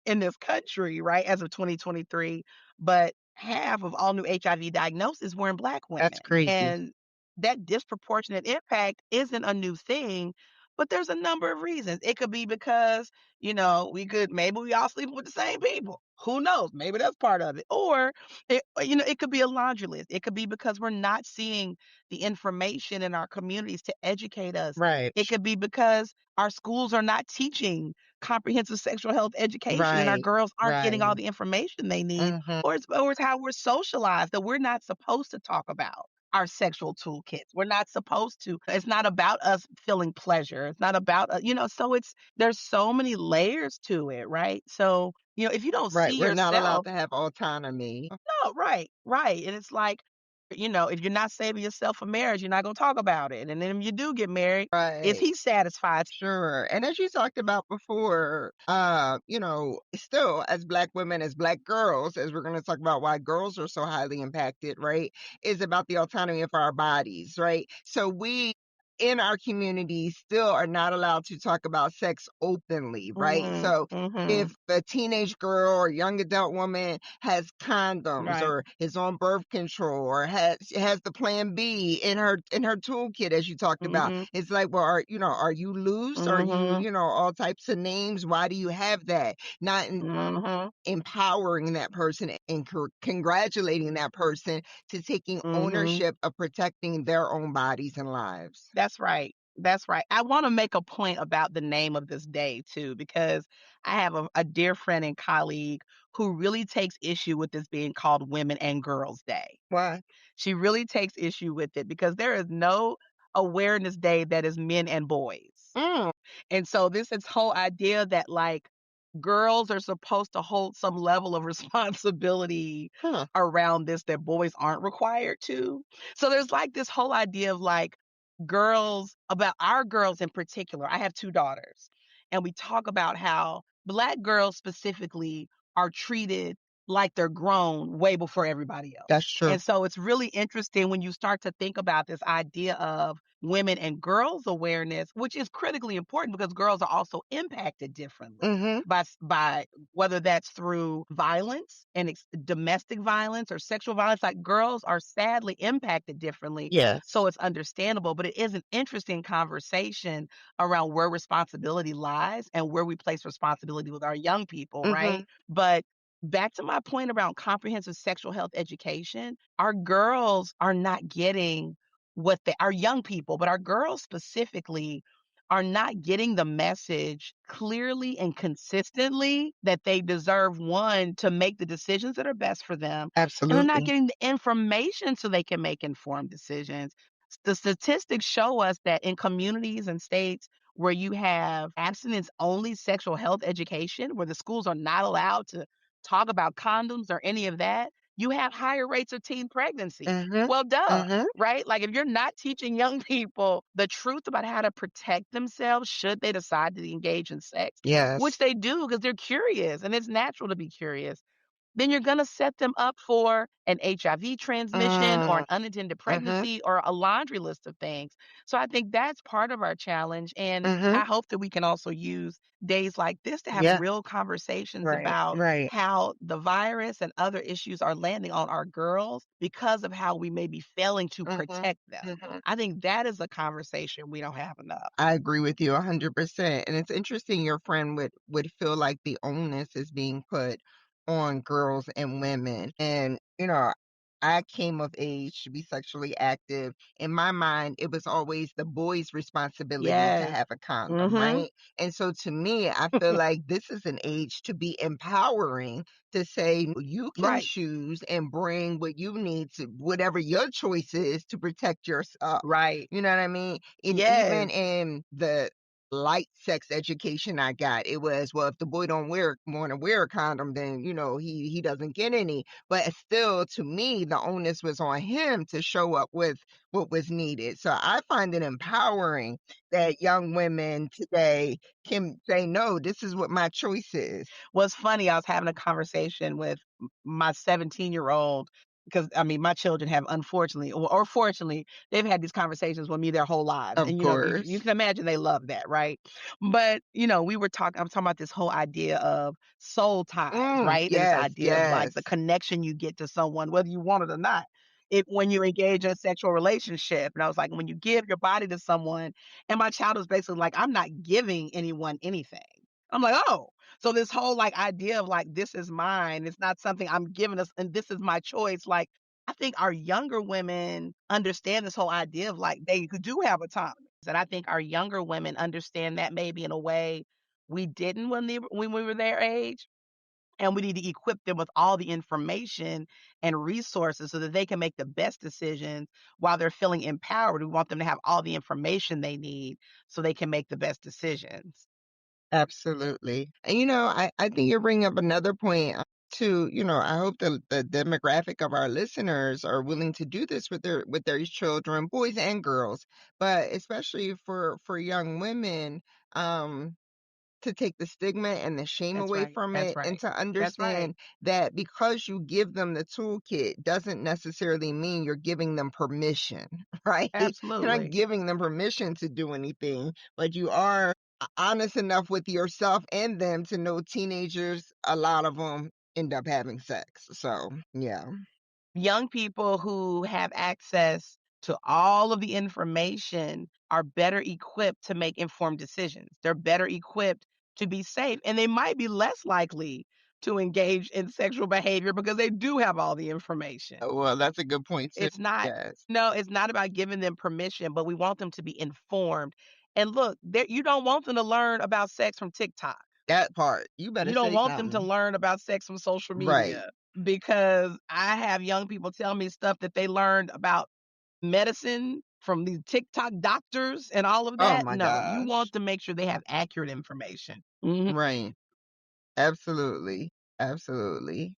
in this country, right, as of 2023, but half of all new HIV diagnoses were in Black That's women. crazy. And that disproportionate impact isn't a new thing, but there's a number of reasons. It could be because, maybe we all sleeping with the same people. Who knows? Maybe that's part of it. Or, it could be a laundry list. It could be because we're not seeing the information in our communities to educate us. Right. It could be because our schools are not teaching comprehensive sexual health education and our Right. girls aren't getting all Right. the information they need, Mhm. or it's how we're socialized that we're not supposed to talk about our sexual toolkits. We're not supposed to. It's not about us feeling pleasure. It's not about, so there's so many layers to it, right? So, if you don't Right. see We're not allowed yourself, to have autonomy. no, right, right. And it's like, if you're not saving yourself for marriage, you're not gonna talk about it. And then if you do get married, is Right. he satisfied? Sure. And as you talked about before, still as Black women, as Black girls, as we're going to talk about why girls are so highly impacted, right, is about the autonomy of our bodies, right? So we in our community still are not allowed to talk about sex openly, right? Mhm. So Mhm. if a teenage girl or young adult woman has condoms Right. or is on birth control or has the plan B in her toolkit, as you talked about, Mhm. it's like, well, are you loose? Are you, Mhm. all types of names? Why do you have that? Not Mhm. empowering that person and congratulating that person to taking Mhm. ownership of protecting their own bodies and lives. That's right. That's right. I wanna make a point about the name of this day too, because I have a dear friend and colleague who really takes issue with this being called Women and Girls Day. Why? She really takes issue with it because there is no awareness day that is men and boys. Mm, And so this whole idea that like girls are supposed to hold some level of responsibility huh. around this that boys aren't required to. So there's like this whole idea of like girls, about our girls in particular. I have two daughters, and we talk about how Black girls specifically are treated like they're grown way before everybody else. That's true. And so it's really interesting when you start to think about this idea of women and girls awareness, which is critically important because girls are also impacted differently Mm-hmm. by whether that's through violence and domestic violence or sexual violence. Like girls are sadly impacted differently, Yes. so it's understandable. But it is an interesting conversation around where responsibility lies and where we place responsibility with our young people, Mm-hmm. right? But back to my point around comprehensive sexual health education, our girls are not getting what they, our young people, but our girls specifically are not getting the message clearly and consistently that they deserve, one, to make the decisions that are best for them, and they're not Absolutely. getting the information so they can make informed decisions. The statistics show us that in communities and states where you have abstinence only sexual health education, where the schools are not allowed to talk about condoms or any of that, you have higher rates of teen pregnancy. Mm-hmm. Well, duh, Mm-hmm. right? Like if you're not teaching young people the truth about how to protect themselves should they decide to engage in sex, which Yes. they do because they're curious and it's natural to be curious, then you're going to set them up for an HIV transmission or Mm, an unintended mm-hmm. pregnancy or a laundry list of things. So I think that's part of our challenge. And Mm-hmm. I hope that we can also use days like this to have Yeah. real conversations Right. about Right. how the virus and other issues are landing on our girls because of how we may be failing to Mm-hmm. protect them. Mm-hmm. I think that is a conversation we don't have enough. I agree with you 100%. And it's interesting your friend would feel like the onus is being put on girls and women. And, I came of age to be sexually active. In my mind, it was always the boy's responsibility to Yes. have a condom, Mhm. right? And so to me, I feel like this is an age to be empowering, to say you can Right. choose and bring what you need to whatever your choice is to protect yourself. Right. You know what I mean? And even Yes. in the light sex education I got, it was, well, if the boy don't wanna wear a condom, then, he doesn't get any. But still, to me, the onus was on him to show up with what was needed. So I find it empowering that young women today can say, "No, this is what my choice is." What's funny, I was having a conversation with my 17-year-old because I mean, my children have unfortunately or fortunately, they've had these conversations with me their whole lives. Of And you course. can imagine they love that, right? But, I'm talking about this whole idea of soul ties, right? And this Yes, idea of like yes. the connection you get to someone, whether you want it or not. When you engage in a sexual relationship. And I was like, when you give your body to someone, and my child was basically like, I'm not giving anyone anything. I'm like, oh, so this whole like idea of like this is mine, it's not something I'm giving us and this is my choice. Like I think our younger women understand this whole idea of like they do have autonomy. And I think our younger women understand that maybe in a way we didn't when we were their age. And we need to equip them with all the information and resources so that they can make the best decisions while they're feeling empowered. We want them to have all the information they need so they can make the best decisions. Absolutely. And I think you're bringing up another point to, I hope the demographic of our listeners are willing to do this with their children, boys and girls, but especially for young women, um, to take the stigma and the shame That's away right. from That's it and right. to That's right. understand that because you give them the toolkit doesn't necessarily mean you're giving them permission, right? You're not Absolutely. giving them permission to do anything, but you are honest enough with yourself and them to know teenagers, a lot of them end up having sex. So, yeah. Young people who have access to all of the information are better equipped to make informed decisions. They're better equipped to be safe, and they might be less likely to engage in sexual behavior because they do have all the information. Well, that's a good point too. It's not Yes. No, it's not about giving them permission, but we want them to be informed. And look, you don't want them to learn about sex from TikTok. That part. You better You don't say want them to something. learn about sex from social Right. media because I have young people tell me stuff that they learned about medicine from these TikTok doctors and all of Oh that. my No, you gosh. want to make sure they have accurate information. Mhm. Right. Absolutely. Absolutely.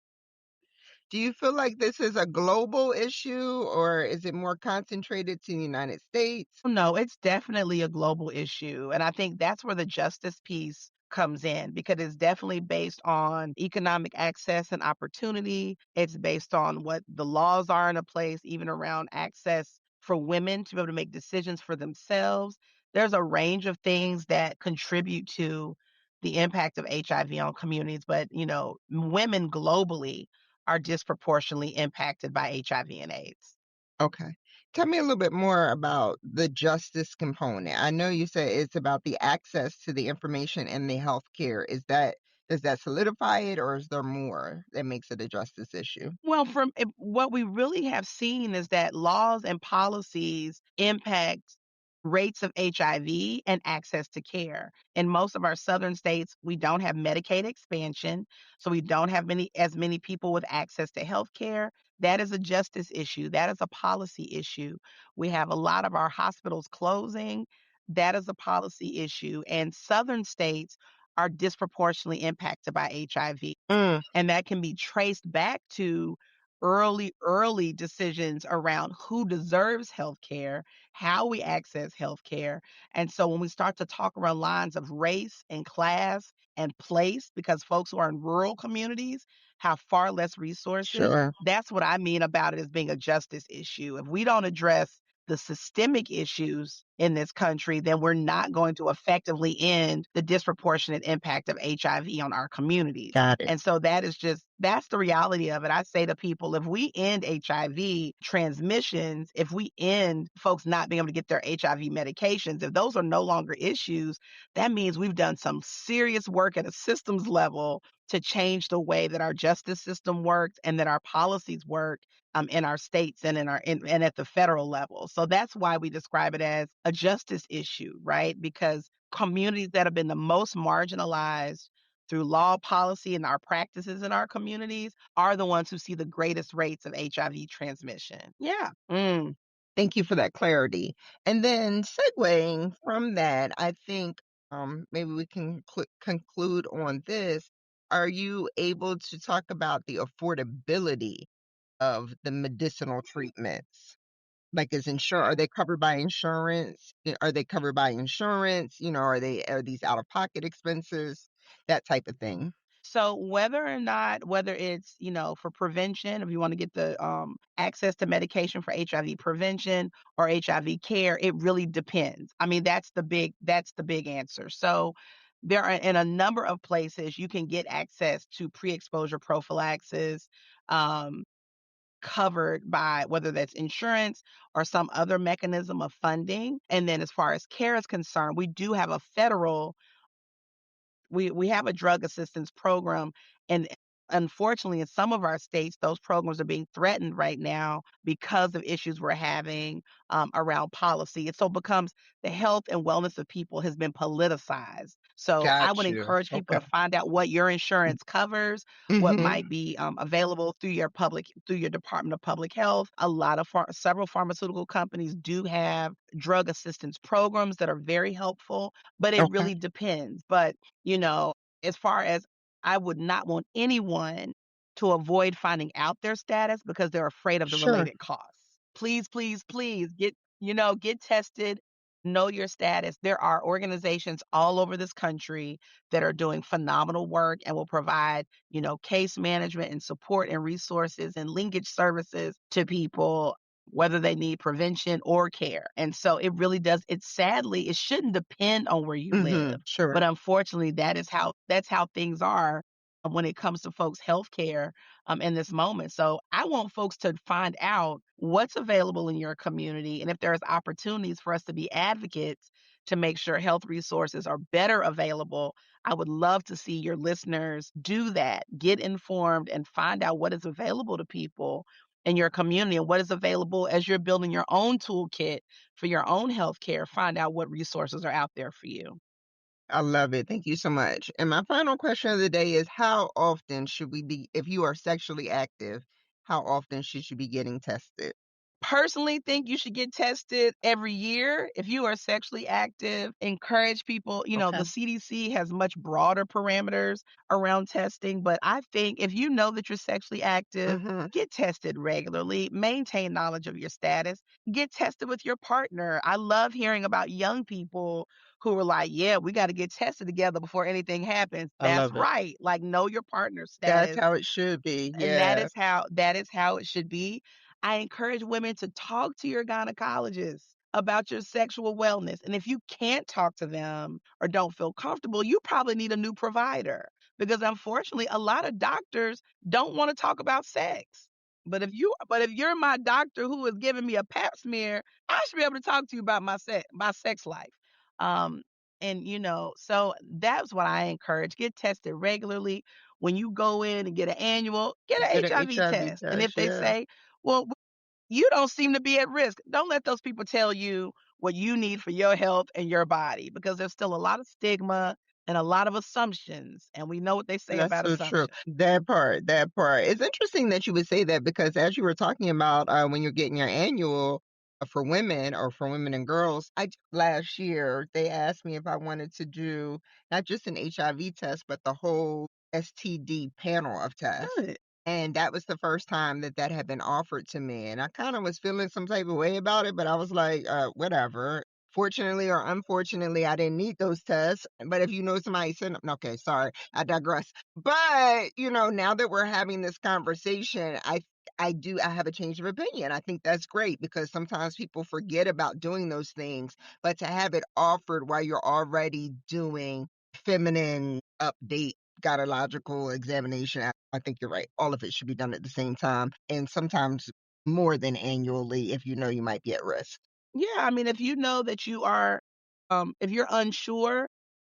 Do you feel like this is a global issue or is it more concentrated to the United States? No, it's definitely a global issue. And I think that's where the justice piece comes in because it's definitely based on economic access and opportunity. It's based on what the laws are in a place, even around access for women to be able to make decisions for themselves. There's a range of things that contribute to the impact of HIV on communities, but women globally are disproportionately impacted by HIV and AIDS. Okay. Tell me a little bit more about the justice component. I know you said it's about the access to the information and the healthcare. Does that solidify it or is there more that makes it a justice issue? Well, what we really have seen is that laws and policies impact rates of HIV and access to care. In most of our southern states, we don't have Medicaid expansion, so we don't have as many people with access to health care. That is a justice issue. That is a policy issue. We have a lot of our hospitals closing. That is a policy issue. And southern states are disproportionately impacted by HIV. Mm, And that can be traced back to early decisions around who deserves healthcare, how we access healthcare. And so when we start to talk around lines of race and class and place, because folks who are in rural communities have far less resources, sure. that's what I mean about it as being a justice issue. If we don't address the systemic issues in this country, then we're not going to effectively end the disproportionate impact of HIV on our communities. Got it. And so that's the reality of it. I say to people, if we end HIV transmissions, if we end folks not being able to get their HIV medications, if those are no longer issues, that means we've done some serious work at a systems level to change the way that our justice system works and that our policies work in our states and and at the federal level. So that's why we describe it as a justice issue, right? Because communities that have been the most marginalized through law, policy, and our practices in our communities are the ones who see the greatest rates of HIV transmission. Yeah. Thank you for that clarity. And then segueing from that, I think maybe we can conclude on this. Are you able to talk about the affordability of the medicinal treatments? Like, are they covered by insurance? Are they covered by insurance? Are these out of pocket expenses? That type of thing. So whether it's, for prevention, if you want to get the access to medication for HIV prevention or HIV care, it really depends. I mean, that's the big answer. So there are in a number of places you can get access to pre-exposure prophylaxis covered by whether that's insurance or some other mechanism of funding. And then as far as care is concerned, we have a drug assistance program, and unfortunately, in some of our states, those programs are being threatened right now because of issues we're having around policy. And so it becomes the health and wellness of people has been politicized. So I would Got you. encourage people Okay. to find out what your insurance covers, what Hmm. might be available through your Department of Public Health. Several pharmaceutical companies do have drug assistance programs that are very helpful, but it Okay. really depends. But you know, as far as I would not want anyone to avoid finding out their status because they're afraid of the Sure. related costs. Please, please, please get tested, know your status. There are organizations all over this country that are doing phenomenal work and will provide, case management and support and resources and linkage services to people whether they need prevention or care. And so it really does it shouldn't depend on where you live. But Sure. unfortunately that's how things are when it comes to folks' health care in this moment. So I want folks to find out what's available in your community and if there's opportunities for us to be advocates to make sure health resources are better available. I would love to see your listeners do that. Get informed and find out what is available to people in your community and what is available as you're building your own toolkit for your own health care. Find out what resources are out there for you. I love it. Thank you so much. And my final question of the day is how often should we be, if you are sexually active, how often should you be getting tested? Personally think you should get tested every year if you are sexually active. Encourage people, Okay. the CDC has much broader parameters around testing, but I think if you know that you're sexually active, Mm-hmm. get tested regularly, maintain knowledge of your status, get tested with your partner. I love hearing about young people who are like, yeah, we got to get tested together before anything happens. I That's love it. right. Like know your partner's That's status, how it should be. and that Yeah. is how it should be. I encourage women to talk to your gynecologist about your sexual wellness. And if you can't talk to them or don't feel comfortable, you probably need a new provider because unfortunately a lot of doctors don't want to talk about sex. But if you're my doctor who is giving me a pap smear, I should be able to talk to you about my sex life. Um so that's what I encourage. Get tested regularly. When you go in and get an annual, get an Get an HIV HIV test. And if test. they Yeah. say, well, you don't seem to be at risk, don't let those people tell you what you need for your health and your body because there's still a lot of stigma and a lot of assumptions. And we know what they say That's about so true. assumptions. That part, that part. It's interesting that you would say that because as you were talking about when you're getting your annual for women or for women and girls, last year they asked me if I wanted to do not just an HIV test, but the whole STD panel of tests. Good. And that was the first time that that had been offered to me. And I kind of was feeling some type of way about it, but I was like, whatever. Fortunately or unfortunately, I didn't need those tests. But if you know somebody sent them, okay, sorry, I digress. But, now that we're having this conversation, I have a change of opinion. I think that's great because sometimes people forget about doing those things, but to have it offered while you're already doing feminine update gynecological examination, I think you're right. All of it should be done at the same time and sometimes more than annually if you know you might be at risk. Yeah, I mean, if you know that if you're unsure,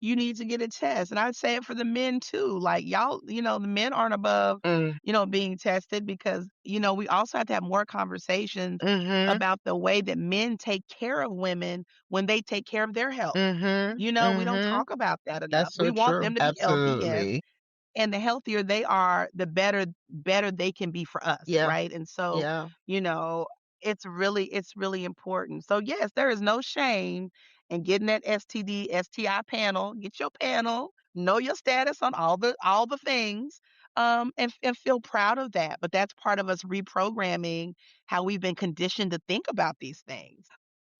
you need to get a test. And I'd say it for the men too. Like y'all, the men aren't above, Mm, being tested because, we also have to have more conversations mhm, about the way that men take care of women when they take care of their health. mhm, We don't mhm. talk about that enough. That's We so want true. them to be healthy, yes, Absolutely. and the healthier they are, the better they can be for us, Yeah, right? And so, yeah. you know, it's really important. So yes, there is no shame in getting that STD, STI panel. Get your panel, know your status on all the things, and feel proud of that. But that's part of us reprogramming how we've been conditioned to think about these things.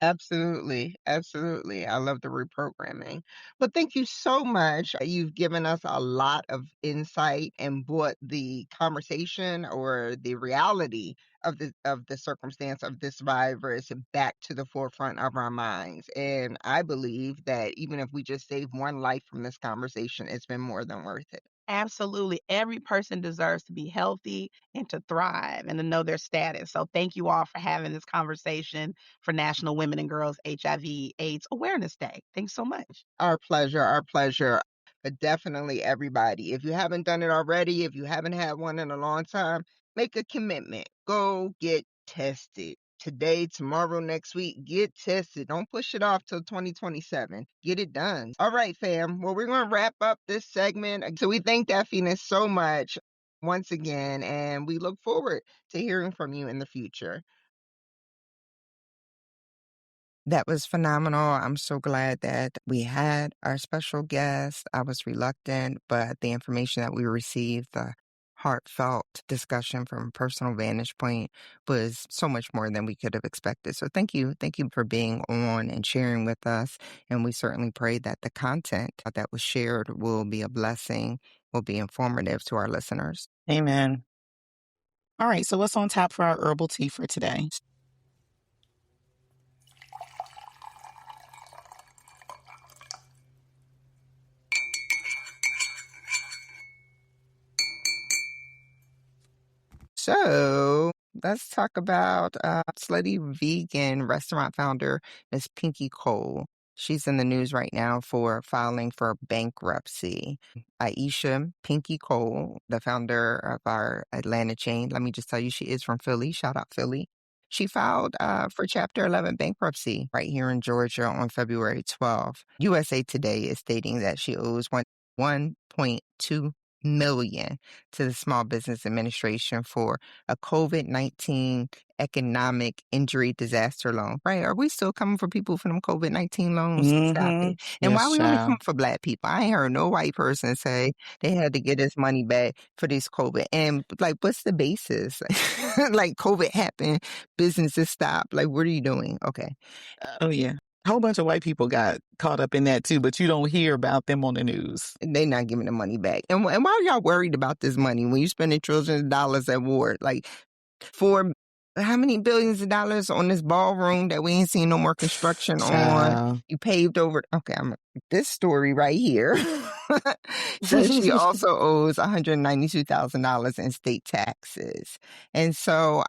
Absolutely, absolutely. I love the reprogramming. But thank you so much. You've given us a lot of insight and brought the conversation or the reality of the circumstance of this virus back to the forefront of our minds. And I believe that even if we just save one life from this conversation, it's been more than worth it. Absolutely. Every person deserves to be healthy and to thrive and to know their status. So thank you all for having this conversation for National Women and Girls HIV/AIDS Awareness Day. Thanks so much. Our pleasure, our pleasure. But definitely everybody. If you haven't done it already, if you haven't had one in a long time, make a commitment. Go get tested. Today, tomorrow, next week, get tested. Don't push it off till 2027. Get it done. All right, fam. Well, we're going to wrap up this segment. So we thank Daphne so much once again, and we look forward to hearing from you in the future. That was phenomenal. I'm so glad that we had our special guest. I was reluctant, but the information that we received, the heartfelt discussion from a personal vantage point was so much more than we could have expected. So thank you. Thank you for being on and sharing with us. And we certainly pray that the content that was shared will be a blessing, will be informative to our listeners. Amen. All right, so what's on tap for our herbal tea for today? So let's talk about slutty vegan restaurant founder, Miss Pinky Cole. She's in the news right now for filing for bankruptcy. Aisha Pinky Cole, the founder of our Atlanta chain, let me just tell you, she is from Philly. Shout out Philly. She filed for Chapter 11 bankruptcy right here in Georgia on February 12th. USA Today is stating that she owes $1.2 million to the Small Business Administration for a COVID-19 economic injury disaster loan. Right? Are we still coming for people for them COVID-19 loans? Stop Mm-hmm. it. And why Yes, we only come child. for Black people? I ain't heard no white person say they had to get this money back for this COVID. And like, what's the basis? Like, COVID happened, businesses stopped. Like, what are you doing? Okay. Oh, yeah. A whole bunch of white people got caught up in that too, but you don't hear about them on the news. They not giving the money back. And why are y'all worried about this money when you spending trillions of dollars at war? Like, for how many billions of dollars on this ballroom that we ain't seen no more construction on? Child. You paved over. Okay, this story right here says she also owes $192,000 in state taxes. And so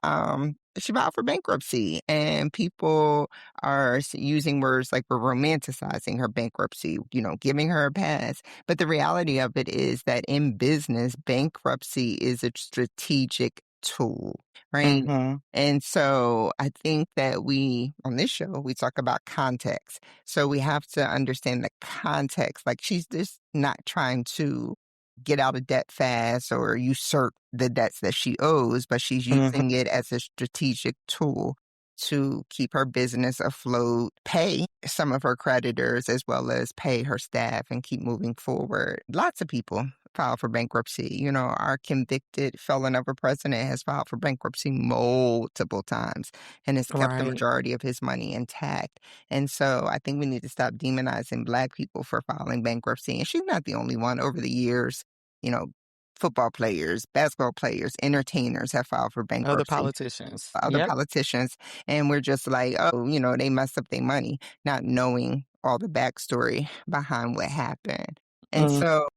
she filed for bankruptcy, and people are using words like we're romanticizing her bankruptcy, giving her a pass. But the reality of it is that in business, bankruptcy is a strategic tool, right? Mm-hmm. And so I think that on this show, we talk about context. So we have to understand the context. Like, she's just not trying to get out of debt fast or usurp the debts that she owes, but she's Mm-hmm. using it as a strategic tool to keep her business afloat, pay some of her creditors, as well as pay her staff and keep moving forward. Lots of people file for bankruptcy. Our convicted felon of a president has filed for bankruptcy multiple times and has kept the Right. majority of his money intact. And so I think we need to stop demonizing Black people for filing bankruptcy. And she's not the only one. Over the years, football players, basketball players, entertainers have filed for Other bankruptcy, politicians. other Yep. politicians, and we're just like, oh, they messed up their money, not knowing all the backstory behind what happened. And Mm, so,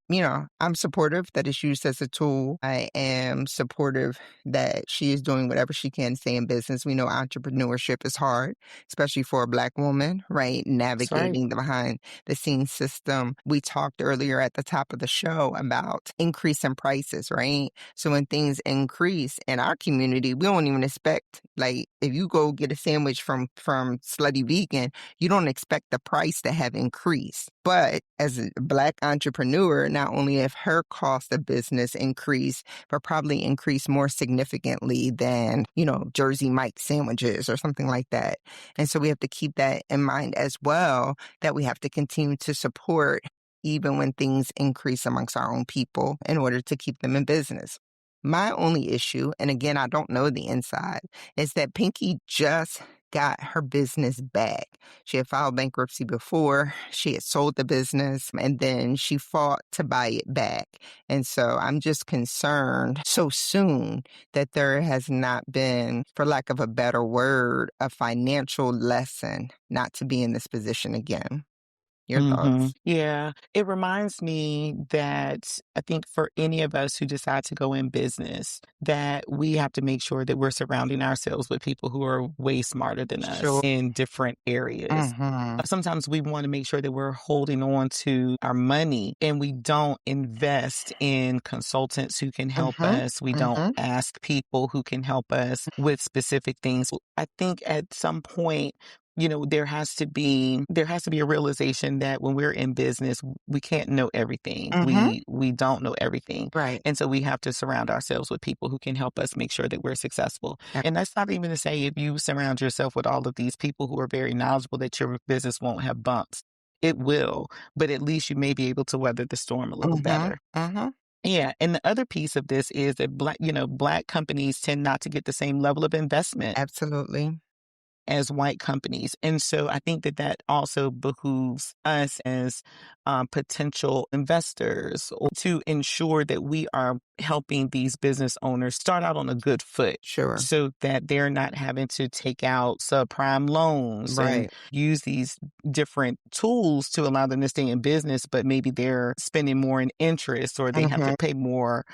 I'm supportive that it's used as a tool. I am supportive that she is doing whatever she can to stay in business. We know entrepreneurship is hard, especially for a Black woman, right? that's right. Navigating the behind the scenes system. We talked earlier at the top of the show about increase in prices, right? So when things increase in our community, we don't even expect, like, if you go get a sandwich from Slutty Vegan, you don't expect the price to have increased. But as a Black entrepreneur, not only have her cost of business increased, but probably increased more significantly than, Jersey Mike sandwiches or something like that. And so we have to keep that in mind as well, that we have to continue to support even when things increase amongst our own people in order to keep them in business. My only issue, and again, I don't know the inside, is that Pinky just got her business back. She had filed bankruptcy before, she had sold the business, and then she fought to buy it back. And so I'm just concerned so soon that there has not been, for lack of a better word, a financial lesson not to be in this position again. Your Mm-hmm. thoughts? Yeah, it reminds me that I think for any of us who decide to go in business, that we have to make sure that we're surrounding ourselves with people who are way smarter than us Sure. in different areas. Mm-hmm. Sometimes we want to make sure that we're holding on to our money and we don't invest in consultants who can help Mm-hmm. us. We don't Mm-hmm. ask people who can help us with specific things. I think at some point, there has to be a realization that when we're in business, we can't know everything. Mm-hmm. We don't know everything. Right. And so we have to surround ourselves with people who can help us make sure that we're successful. Yep. And that's not even to say if you surround yourself with all of these people who are very knowledgeable that your business won't have bumps. It will, but at least you may be able to weather the storm a little Mm-hmm. better. Mm-hmm. Yeah, and the other piece of this is that black companies tend not to get the same level of investment Absolutely. as white companies. And so I think that that also behooves us as potential investors to ensure that we are helping these business owners start out on a good foot Sure. so that they're not having to take out subprime loans and Right. use these different tools to allow them to stay in business, but maybe they're spending more in interest or they have to Mhm. pay more.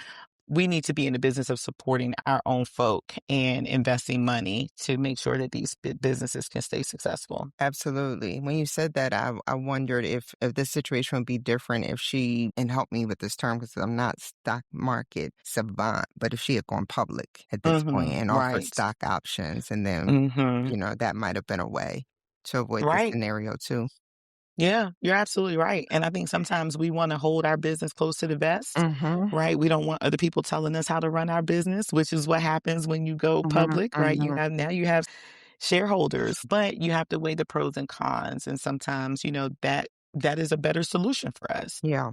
We need to be in the business of supporting our own folk and investing money to make sure that these businesses can stay successful. Absolutely. When you said that, I wondered if this situation would be different if she, and help me with this term because I'm not stock market savant, but if she had gone public at this point and offered Right. stock options, and then, Hmm. that might have been a way to avoid this Right. scenario too. Yeah, you're absolutely right. And I think sometimes we want to hold our business close to the vest, Mhm. right? We don't want other people telling us how to run our business, which is what happens when you go Mhm. public, right? Mhm. You have shareholders, but you have to weigh the pros and cons. And sometimes, that is a better solution for us. Yeah.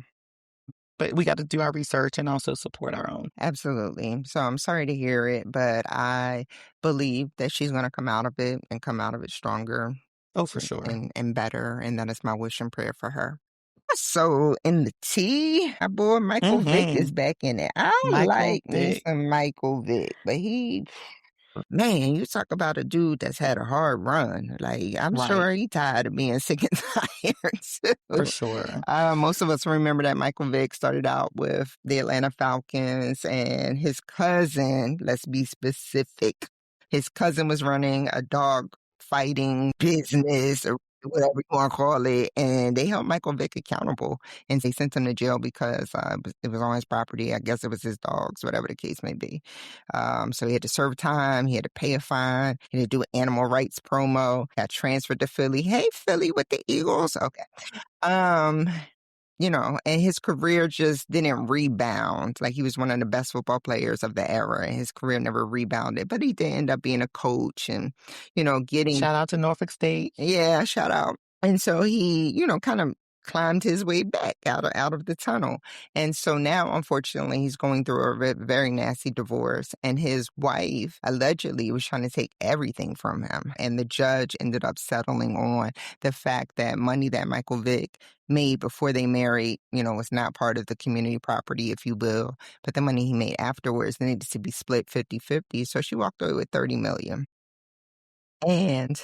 But we got to do our research and also support our own. Absolutely. So I'm sorry to hear it, but I believe that she's going to come out of it and come out of it stronger Oh, for sure. and better. And that is my wish and prayer for her. So in the tea, our boy Michael Vick is Hmm. back in it. I Michael like me Vick. some Michael Vick, but man, you talk about a dude that's had a hard run. Like, I'm Right. sure he tired of being sick and tired For too. sure. Most of us remember that Michael Vick started out with the Atlanta Falcons and his cousin, let's be specific, his cousin was running a dog fighting business or whatever you want to call it, and they held Michael Vick accountable and they sent him to jail because it was on his property. I guess it was his dogs, whatever the case may be. So he had to serve time, he had to pay a fine, he had to do an animal rights promo, got transferred to Philly. Hey, Philly with the Eagles. Okay. Um, and his career just didn't rebound. Like he was one of the best football players of the era, and his career never rebounded. But he did end up being a coach and, getting, Shout out to Norfolk State. yeah, shout out. And so he, kind of climbed his way back out of the tunnel. And so now, unfortunately, he's going through a very nasty divorce. And his wife allegedly was trying to take everything from him. And the judge ended up settling on the fact that money that Michael Vick made before they married, was not part of the community property, if you will. But the money he made afterwards needed to be split 50-50. So she walked away with $30 million. And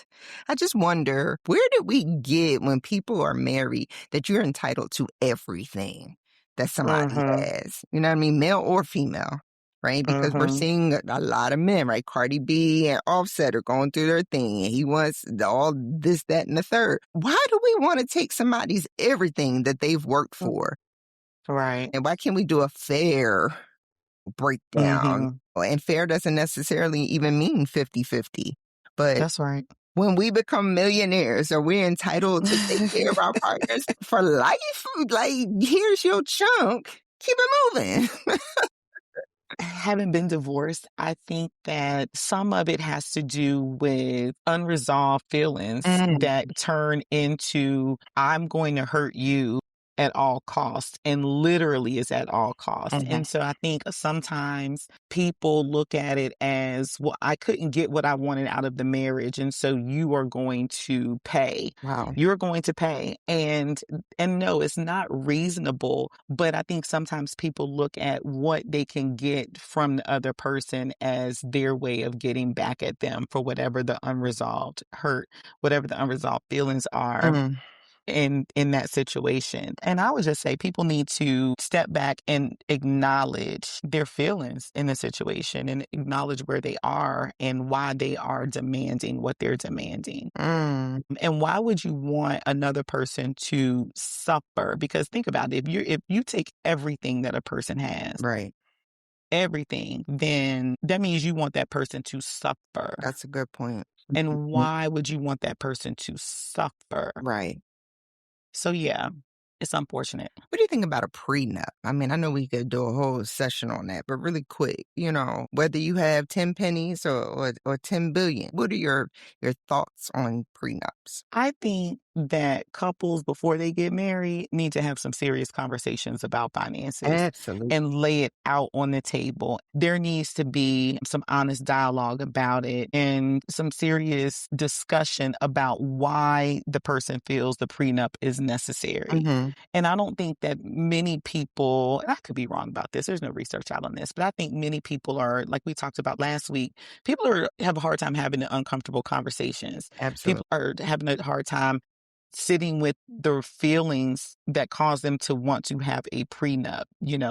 I just wonder, where did we get when people are married that you're entitled to everything that somebody Mhm. has? You know what I mean? Male or female, right? Because we're Mhm. seeing a lot of men, right? Cardi B and Offset are going through their thing. And he wants all this, that, and the third. Why do we want to take somebody's everything that they've worked for? Right. And why can't we do a fair breakdown? Mhm. And fair doesn't necessarily even mean 50-50. But That's right. when we become millionaires, are we entitled to take care of our partners for life? Like, here's your chunk. Keep it moving. Having been divorced, I think that some of it has to do with unresolved feelings Mm, that turn into, I'm going to hurt you at all costs, and literally is at all costs. mhm. And so I think sometimes people look at it as, well, I couldn't get what I wanted out of the marriage, and so you are going to pay. Wow. You're going to pay. And no, it's not reasonable, but I think sometimes people look at what they can get from the other person as their way of getting back at them for whatever the unresolved hurt, whatever the unresolved feelings are Mm, in that situation. And I would just say people need to step back and acknowledge their feelings in the situation and acknowledge where they are and why they are demanding what they're demanding. mm. And why would you want another person to suffer? Because think about it, if you take everything that a person has, Right. everything, then that means you want that person to suffer. That's a good point. And Mhm. why would you want that person to suffer? Right. So yeah. It's unfortunate. What do you think about a prenup? I mean, I know we could do a whole session on that, but really quick, whether you have 10 pennies or 10 billion, what are your thoughts on prenups? I think that couples, before they get married, need to have some serious conversations about finances Absolutely. and lay it out on the table. There needs to be some honest dialogue about it and some serious discussion about why the person feels the prenup is necessary. Hmm. And I don't think that many people, and I could be wrong about this, there's no research out on this, but I think many people are, like we talked about last week, have a hard time having the uncomfortable conversations. Absolutely. People are having a hard time sitting with the feelings that cause them to want to have a prenup.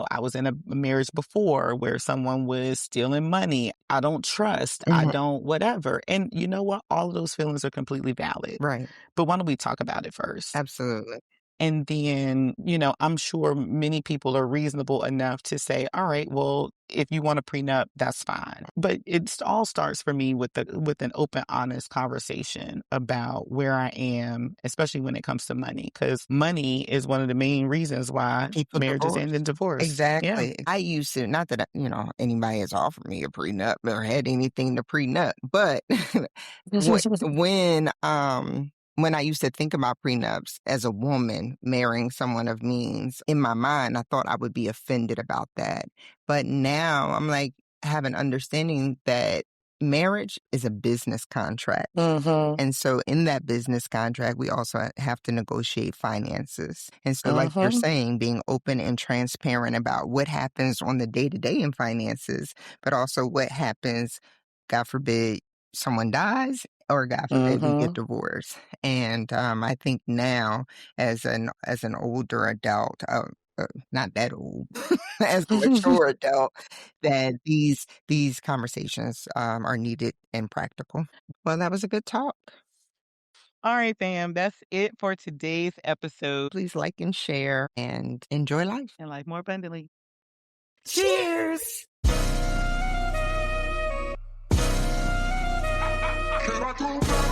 I was in a marriage before where someone was stealing money. I don't trust. I Hmm. don't whatever. And you know what? All of those feelings are completely valid. Right. But why don't we talk about it first? Absolutely. And then, I'm sure many people are reasonable enough to say, all right, well, if you want a prenup, that's fine. But it all starts for me with an open, honest conversation about where I am, especially when it comes to money, because money is one of the main reasons why People marriages divorce. end in divorce. Yeah. Exactly. I used to, not that, anybody has offered me a prenup or had anything to prenup, but what, when I used to think about prenups as a woman marrying someone of means, in my mind, I thought I would be offended about that. But now I'm like, have an understanding that marriage is a business contract. Mm-hmm. And so in that business contract, we also have to negotiate finances. And so, like you're Mm-hmm. saying, being open and transparent about what happens on the day to day in finances, but also what happens, God forbid, someone dies, or God forbid we get Mm-hmm. divorced. And I think now, as an older adult, not that old, as a mature adult, that these conversations are needed and practical. Well, that was a good talk. All right, fam. That's it for today's episode. Please like and share and enjoy life. And life more abundantly. Cheers! Can I go back?